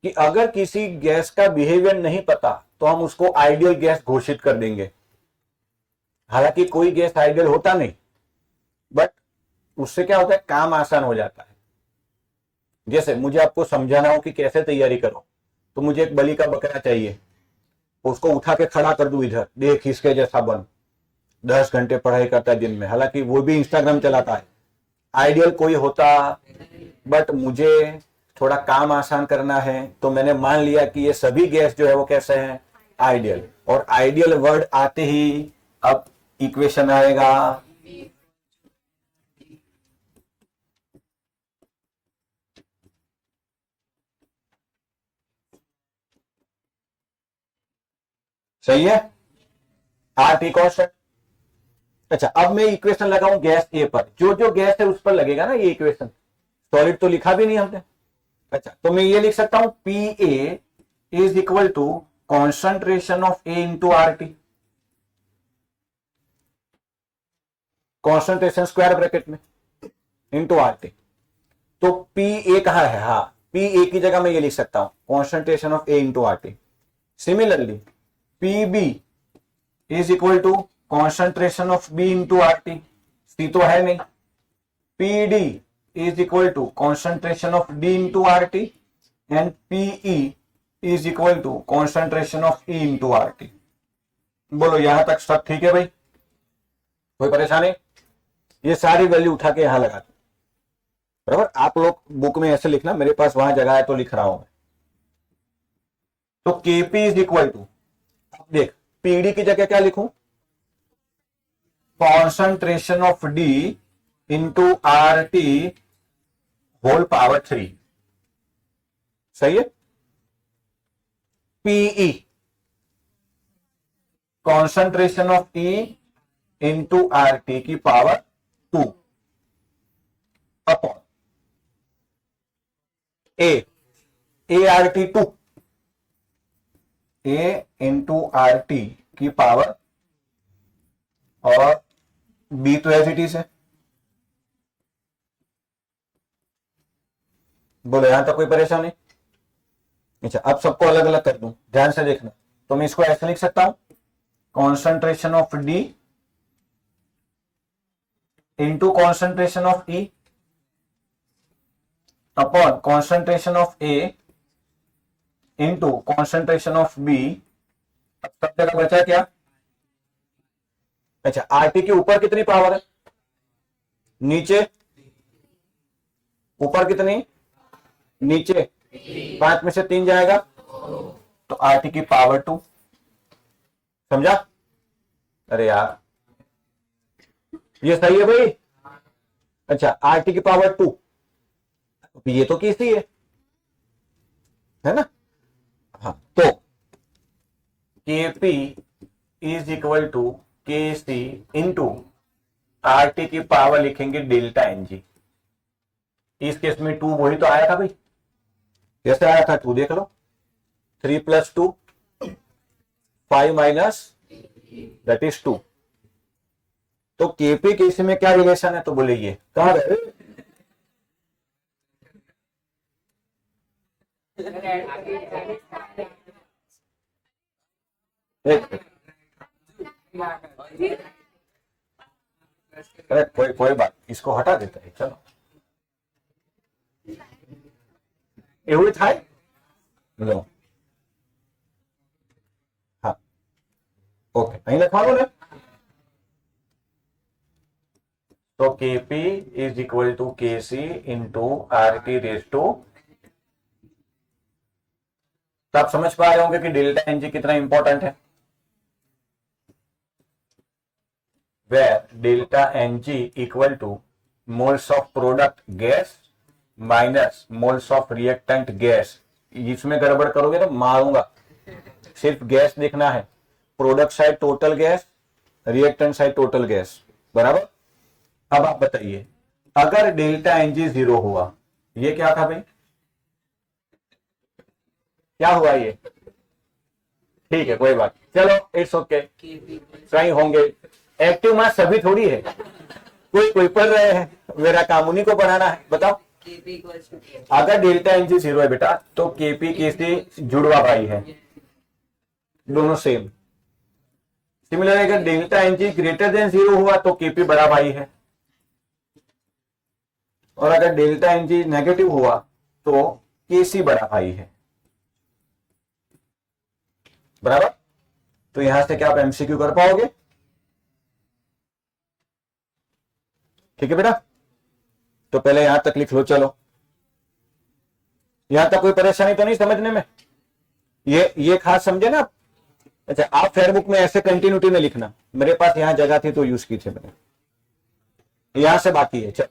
कि अगर किसी गैस का बिहेवियर नहीं पता तो हम उसको आइडियल गैस घोषित कर देंगे। हालांकि कोई गैस आइडियल होता नहीं, बट उससे क्या होता है, काम आसान हो जाता है। जैसे मुझे आपको समझाना हो कि कैसे तैयारी करो, तो मुझे एक बलि का बकरा चाहिए, उसको उठा के खड़ा कर दूं इधर, देख इसके जैसा बन, 10 घंटे पढ़ाई करता है दिन में, हालांकि वो भी इंस्टाग्राम चलाता है। आइडियल कोई होता, बट मुझे थोड़ा काम आसान करना है, तो मैंने मान लिया कि ये सभी गैस जो है वो कैसे हैं, आइडियल। और आइडियल वर्ड आते ही अब इक्वेशन आएगा, सही है, आर टी कॉन्स्टेंट। अच्छा, अब मैं इक्वेशन लगाऊं गैस ए पर, जो जो गैस है उस पर लगेगा ना ये इक्वेशन, सॉलिड तो लिखा भी नहीं हमने। अच्छा, तो मैं ये लिख सकता हूं P A is equal to concentration of A into R T, concentration square bracket में इंटू आर टी। तो पी ए कहां है, हाँ, पी ए की जगह मैं ये लिख सकता हूं concentration of A into R T. Similarly P B is equal to concentration of B into R T, C तो है नहीं। P D is equal to concentration of D into R T and PE is equal to concentration of E into R T. बोलो यहां तक सब ठीक है भाई, कोई परेशानी? ये सारी वैल्यू उठा के यहां लगा, बराबर। आप लोग बुक में ऐसे लिखना, मेरे पास वहां जगह है तो लिख रहा हूं मैं। तो केपी इज इक्वल टू, देख पीडी की जगह क्या लिखूं, concentration of D into R T whole power 3, सही है। PE concentration of E into R T की power 2 upon A R T 2, A into R T की पावर, और बी तो एज इट इज है। बोलो यहां तक कोई परेशानी? अच्छा, अब सबको अलग अलग कर दूं, ध्यान से देखना। तो मैं इसको ऐसे लिख सकता हूं, concentration of D into concentration of E upon concentration of A into concentration of B. अब सब जगह बचा क्या? अच्छा, आरटी के ऊपर कितनी पावर है, नीचे, ऊपर कितनी, नीचे, 5 में से 3 जाएगा, तो आरटी की पावर 2। समझा? अरे यार ये सही है भाई। अच्छा, आरटी की पावर 2, ये तो कैसी है ना। हाँ, तो केपी इज इक्वल टू के सी इंटू आर टी की पावर लिखेंगे डेल्टा एनजी। इस केस में 2 वही तो आया था भाई, कैसे आया था 2 देख लो, 3 + 2 5 माइनस दैट इज 2। तो केपी के इसी में क्या रिलेशन है, तो बोले ये कहां रहे, एक अरे कोई कोई बात, इसको हटा देते हैं, चलो એવું થાય લો હા ઓકે અહીં લખવાનું ને तो Kp is equal to Kc into R T raise to, तो आप समझ पा रहे होंगे कि डेल्टा एनजी कितना इंपॉर्टेंट है, where delta NG equal to moles of product gas minus moles of reactant gas. इसमें गड़बड़ करोगे तो मारूंगा, सिर्फ गैस देखना है, product side total gas, reactant side total gas, बराबर। अब आप बताइए अगर डेल्टा एनजी 0 हुआ, ये क्या था भाई, क्या हुआ ये, ठीक है कोई बात, चलो इट्स ओके, कहीं होंगे, एक्टिव मास सभी थोड़ी है, कोई कोई पढ़ रहे हैं, मेरा काम उन्हीं को पढ़ाना है, बताओ। अगर डेल्टा एनजी 0 है बेटा तो केपी केसी जुड़वा भाई है, दोनों सेम। सिमिलर अगर डेल्टा एनजी ग्रेटर देन 0 हुआ तो केपी बड़ा भाई है, और अगर डेल्टा एनजी नेगेटिव हुआ तो केसी बड़ा भाई है, बराबर। तो यहां से क्या आप एमसीक्यू कर पाओगे, ठीक है बेटा। तो पहले यहां तक लिख लो, चलो यहां तक कोई परेशानी तो नहीं समझने में, ये खास समझे ना। अच्छा आप फेयरबुक में ऐसे कंटिन्यूटी में लिखना, मेरे पास यहां जगह थी तो यूज की थी मैंने, यहां से बाकी है, चल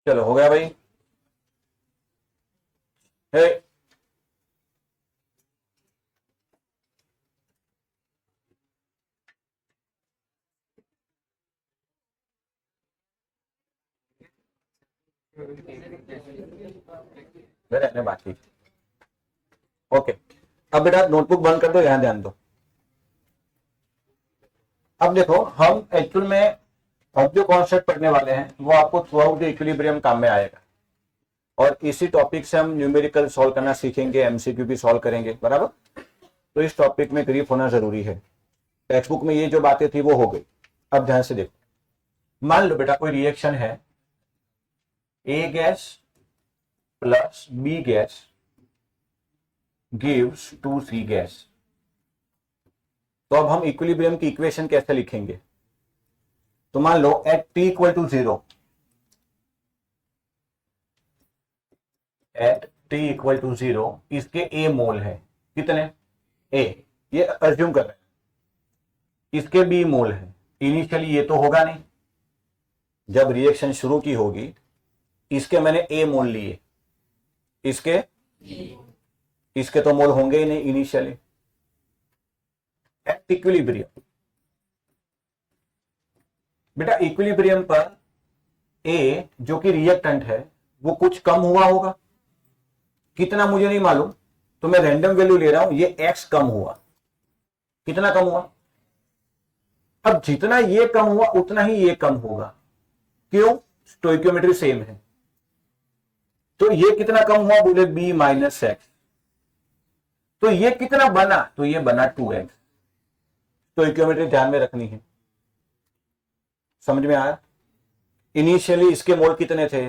चलो हो गया भाई। हे रहने बाकी। ओके, अब बेटा नोटबुक बंद कर दो, यहां ध्यान दो। अब देखो हम एक्चुअल में अब जो कॉन्सेप्ट पढ़ने वाले हैं वो आपको थ्रू आउट द इक्विलिब्रियम काम में आएगा, और इसी टॉपिक से हम न्यूमेरिकल सॉल्व करना सीखेंगे, एमसीक्यू भी सॉल्व करेंगे, बराबर। तो इस टॉपिक में ग्रीप होना जरूरी है। टेक्स्ट बुक में ये जो बातें थी वो हो गई। अब ध्यान से देखो, मान लो बेटा कोई रिएक्शन है, A gas plus B gas gives 2C gas. तो अब हम इक्विलिब्रियम की इक्वेशन कैसे लिखेंगे? तो मान लो at t equal to 0, at t equal to 0 इसके a मोल है, कितने? a, ये अज्यूम कर रहे हैं। इसके b मोल है। इनिशियली ये तो होगा नहीं, जब रिएक्शन शुरू की होगी इसके मैंने a मोल लिए, इसके तो मोल होंगे ही नहीं इनिशियली। एट इक्विलिब्रियम, बेटा इक्विलिब्रियम पर A जो कि रिएक्टेंट है वो कुछ कम हुआ होगा, कितना मुझे नहीं मालूम, तो मैं रैंडम वैल्यू ले रहा हूं, ये X कम हुआ। कितना कम हुआ? अब जितना ये कम हुआ उतना ही ये कम होगा, क्यों? स्टोइकियोमेट्री सेम है। तो ये कितना कम हुआ? बोले B माइनस एक्स। तो ये कितना बना? तो ये बना 2x। स्टोइकियोमेट्री ध्यान में रखनी है, समझ में आया? इनिशियली इसके मोल कितने थे?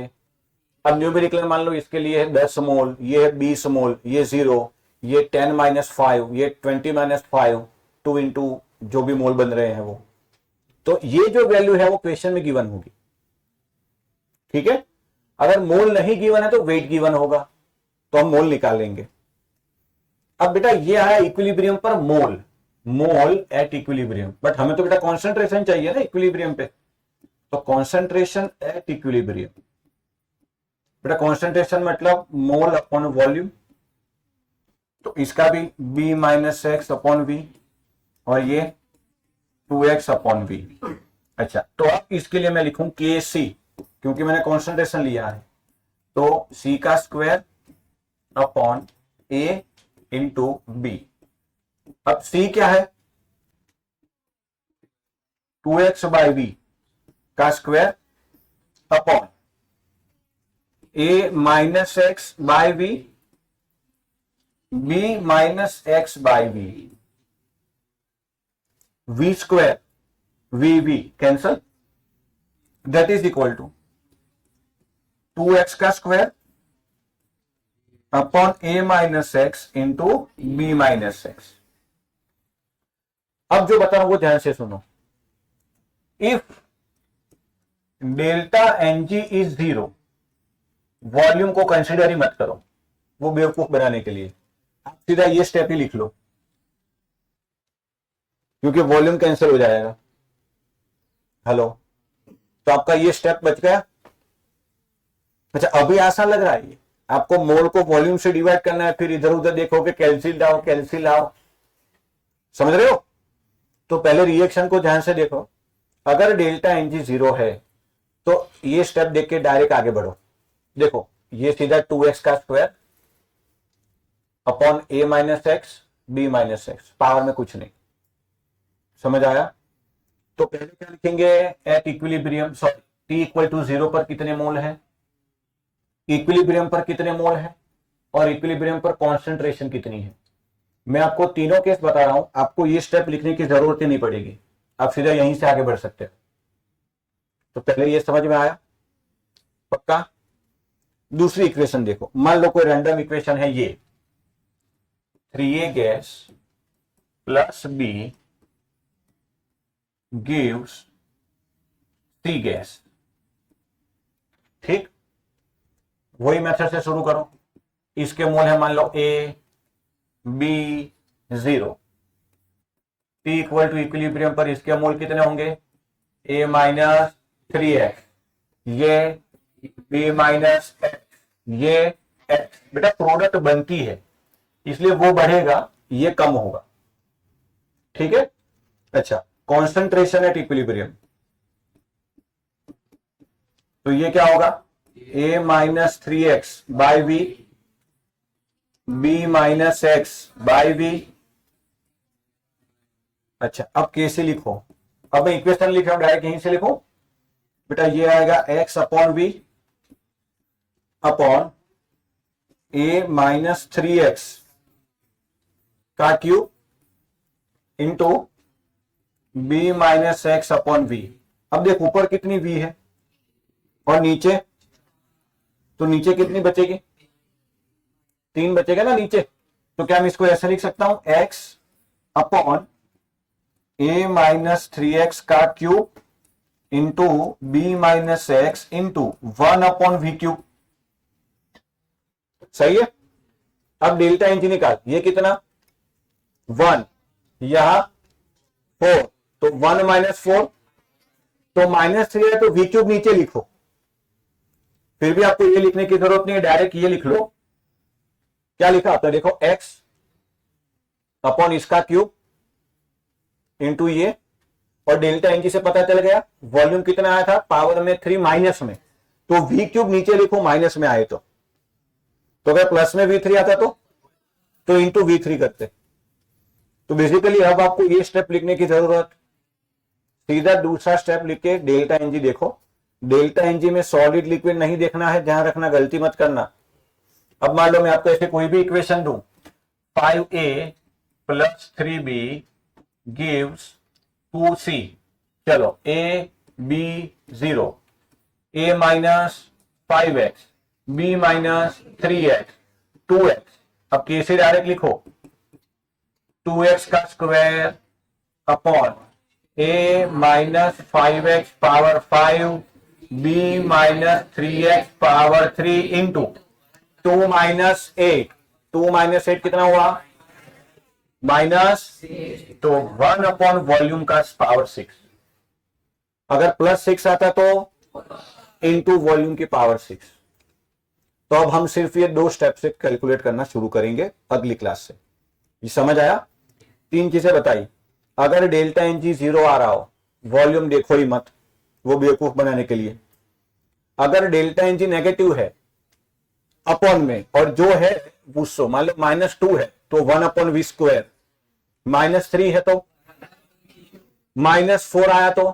अब न्यूमेरिकल मान लो इसके लिए है 10 मोल, ये है 20 मोल, ये 0, ये 10 माइनस 5, ये 20 माइनस 5, 2 इंटू जो भी मोल बन रहे हैं वो। तो ये जो वैल्यू है वो क्वेश्चन में गिवन होगी, ठीक है। अगर मोल नहीं गिवन है तो वेट गिवन होगा, तो हम मोल निकालेंगे। अब बेटा ये आया इक्विलिब्रियम पर mole, mole at equilibrium, but हमें तो बेटा कॉन्सेंट्रेशन चाहिए ना इक्विलिब्रियम पे। तो कॉन्सेंट्रेशन एट इक्विलिब्रियम, बेटा कॉन्सेंट्रेशन मतलब मोल अपॉन वॉल्यूम, तो इसका भी b minus X upon V, और ये 2x अपॉन वी। अच्छा, तो अब इसके लिए मैं लिखूं Kc, क्योंकि मैंने कॉन्सेंट्रेशन लिया है, तो c का square upon a into B. अब c क्या है? 2x बाई वी का square upon a minus X by V, b minus X by V, v square V cancel, that is equal to 2x का square upon a minus X into B minus X. अब जो बता रहा हूं वो ध्यान से सुनो। If delta NG is 0, volume को कंसिडर ही मत करो, वो बेवकूफ बनाने के लिए। आप सीधा ये स्टेप ही लिख लो, क्योंकि वॉल्यूम कैंसिल हो जाएगा। हेलो, तो आपका ये स्टेप बच गया। अच्छा, अभी आसान लग रहा है ये आपको, मोल को वॉल्यूम से डिवाइड करना है, फिर इधर उधर देखोगे कैंसिल आओ, समझ रहे हो? तो पहले रिएक्शन को ध्यान से देखो। अगर डेल्टा एनजी 0 है तो ये स्टेप देख के डायरेक्ट आगे बढ़ो। देखो ये सीधा 2x का square upon a minus X B minus X, power में कुछ नहीं, समझ आया? तो पहले क्या लिखेंगे? At equilibrium, sorry t equal to 0 पर कितने मोल है, इक्विलिब्रियम पर कितने मोल है, और इक्विलिब्रियम पर कॉन्सेंट्रेशन कितनी है। मैं आपको तीनों केस बता रहा हूं, आपको ये स्टेप लिखने की जरूरत ही नहीं पड़ेगी, आप सीधा यहीं से आगे बढ़ सकते हो। तो पहले ये समझ में आया? पक्का? दूसरी इक्वेशन देखो, मान लो कोई रैंडम इक्वेशन है ये 3a gas plus b gives C gas, ठीक। वही मेथड से शुरू करो। इसके मोल है मान लो a b 0, t equal to equilibrium पर इसके मोल कितने होंगे? a माइनस 3x, ये बी माइनस एक्स, ये एक्स बेटा प्रोडक्ट बनती है इसलिए वो बढ़ेगा, ये कम होगा। ठीक है। अच्छा, कॉन्सेंट्रेशन एट इक्विलिब्रियम, तो ये क्या होगा, A minus three X by V, B minus X by V. अच्छा, अब कैसे लिखो, अब मैं इक्वेशन लिख रहा हूं डायरेक्ट यहीं से लिखो बेटा, ये आएगा X upon V upon A minus three X का cube into B minus X upon V. अब देख ऊपर कितनी वी है और नीचे, तो नीचे कितनी बचेगी, तीन बचेगा ना नीचे, तो क्या मैं इसको ऐसे लिख सकता हूं, X upon A minus three X का cube into B minus X into one upon V cube. सही है। अब डेल्टा एनजी निकाल, ये कितना, वन, यहां फोर, तो वन माइनस फोर, तो माइनस थ्री है तो वी क्यूब नीचे लिखो, फिर भी आपको ये लिखने की जरूरत नहीं है, डायरेक्ट ये लिख लो। क्या लिखा आपने, देखो एक्स अपॉन इसका क्यूब इंटू ये, और डेल्टा एनजी से पता चल गया वॉल्यूम कितना आया था, पावर में थ्री माइनस में, तो वी क्यूब नीचे लिखो माइनस में आए तो अगर प्लस में वी थ्री आता तो इंटू वी थ्री करते। तो बेसिकली अब आपको ये स्टेप लिखने की जरूरत, सीधा दूसरा स्टेप लिख के डेल्टा एनजी देखो। डेल्टा एनजी में सॉलिड लिक्विड नहीं देखना है, ध्यान रखना, गलती मत करना। अब मान लो मैं आपको ऐसे कोई भी इक्वेशन दूं, 5a plus 3b gives 2c, चलो a b 0, a minus 5x, b minus 3x, 2x। अब कैसे डायरेक्ट लिखो, 2x का square upon a minus 5x power 5, b minus 3x power 3 into 2 minus 8, 2 minus 8 कितना हुआ, माइनस, तो 1 upon volume का power 6। अगर प्लस 6 आता तो इंटू वॉल्यूम की पावर 6। तो अब हम सिर्फ ये दो स्टेप से कैलकुलेट करना शुरू करेंगे अगली क्लास से। ये समझ आया, तीन चीजें बताई। अगर डेल्टा एनजी जीरो आ रहा हो, वॉल्यूम देखो ही मत, वो बेवकूफ बनाने के लिए। अगर डेल्टा एनजी नेगेटिव है अपॉन में, और जो है वो मान लो माइनस टू है तो one upon V square, minus three है तो, माइनस फोर आया तो,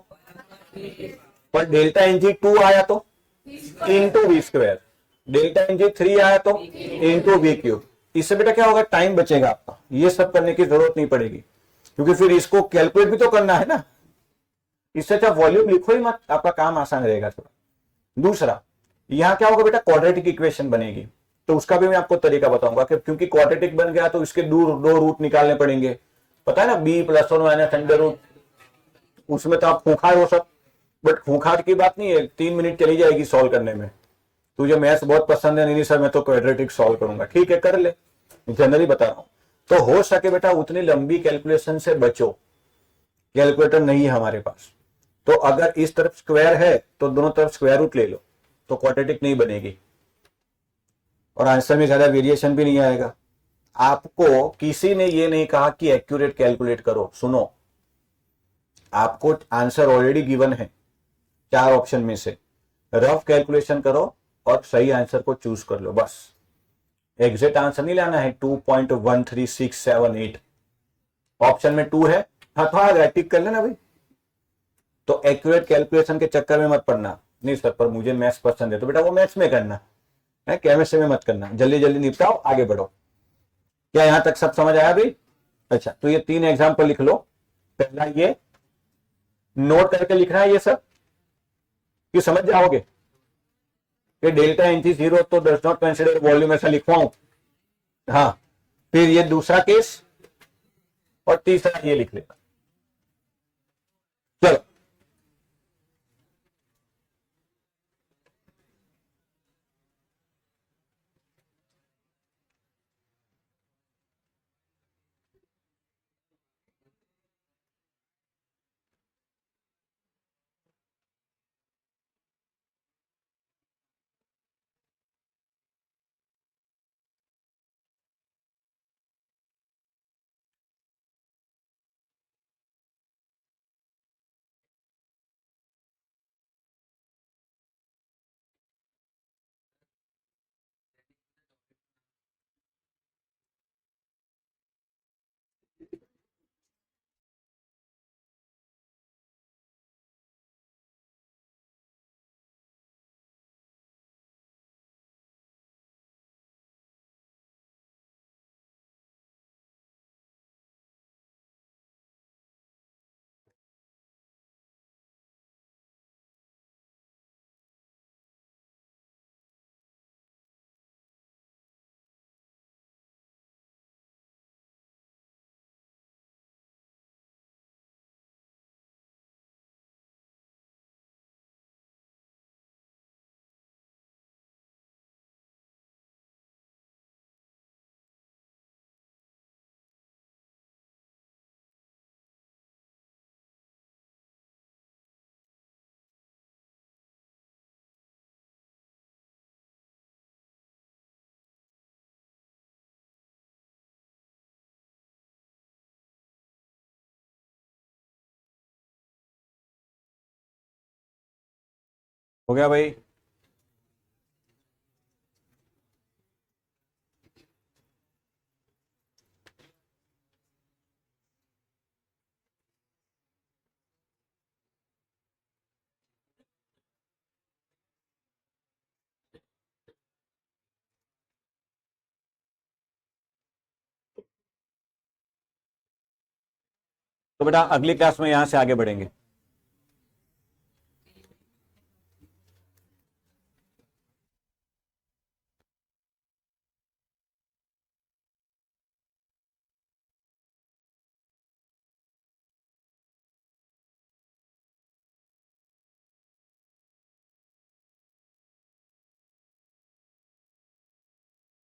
पर डेल्टा एनजी टू आया तो into V square, delta NG three आया तो इंटू वी क्यूब। इससे बेटा क्या होगा, टाइम बचेगा आपका, ये सब करने की जरूरत नहीं पड़ेगी, क्योंकि फिर इसको कैलकुलेट भी तो करना है ना। इससे अच्छा वॉल्यूम लिखो ही मत, आपका काम आसान रहेगा थोड़ा। दूसरा, यहां क्या होगा बेटा, क्वाड्रेटिक इक्वेशन बनेगी, तो उसका भी मैं आपको तरीका बताऊंगा कि क्योंकि क्वाड्रेटिक बन गया तो इसके दो रूट निकालने पड़ेंगे, पता है ना, B plus one minus under root. उसमें तो आप खूंखार हो सब, बट खूंखार की बात नहीं है, 3 मिनट चली जाएगी सॉल्व करने में। तुझे मैथ्स बहुत पसंद है, नहीं सर मैं तो क्वाड्रेटिक सॉल्व करूंगा, ठीक है कर ले, जनरली बता रहा हूं। तो हो सके बेटा उतनी लंबी कैलकुलेशन से बचो, कैलकुलेटर नहीं है हमारे पास, तो अगर इस तरफ स्क्वायर है तो दोनों तरफ स्क्वायर रूट ले लो, तो क्वाड्रेटिक नहीं बनेगी और आंसर में ज्यादा वेरिएशन भी नहीं आएगा। आपको किसी ने ये नहीं कहा कि एक्यूरेट कैलकुलेट करो, सुनो, आपको आंसर ऑलरेडी गिवन है चार ऑप्शन में से, रफ कैलकुलेशन करो और सही आंसर को चूज कर लो बस। एग्जैक्ट आंसर नहीं लाना है 2.13678, ऑप्शन में 2 है, हाँ तो आ गया, टिक कर लेना भाई। तो एक्यूरेट कैलकुलेशन के चक्कर में मत पड़ना, नहीं सर पर मुझे मैथ्स पसंद है, तो बेटा वो मैथ्स में करना है, केमिस्ट्री में मत करना। जल्दी जल्दी निपटाओ, आगे बढ़ो। क्या यहां तक सब समझ आया भाई? अच्छा, तो ये 3 एग्जाम्पल लिख लो। पहला ये नोट करके लिखना है ये सब, कि समझ जाओगे कि डेल्टा एनजी जीरो तो डज नॉट कंसिडर वॉल्यूम, ऐसा लिखवाऊं। हाँ, फिर ये दूसरा केस और तीसरा ये लिख लेना। चलो हो गया भाई? तो बेटा अगली क्लास में यहां से आगे बढ़ेंगे।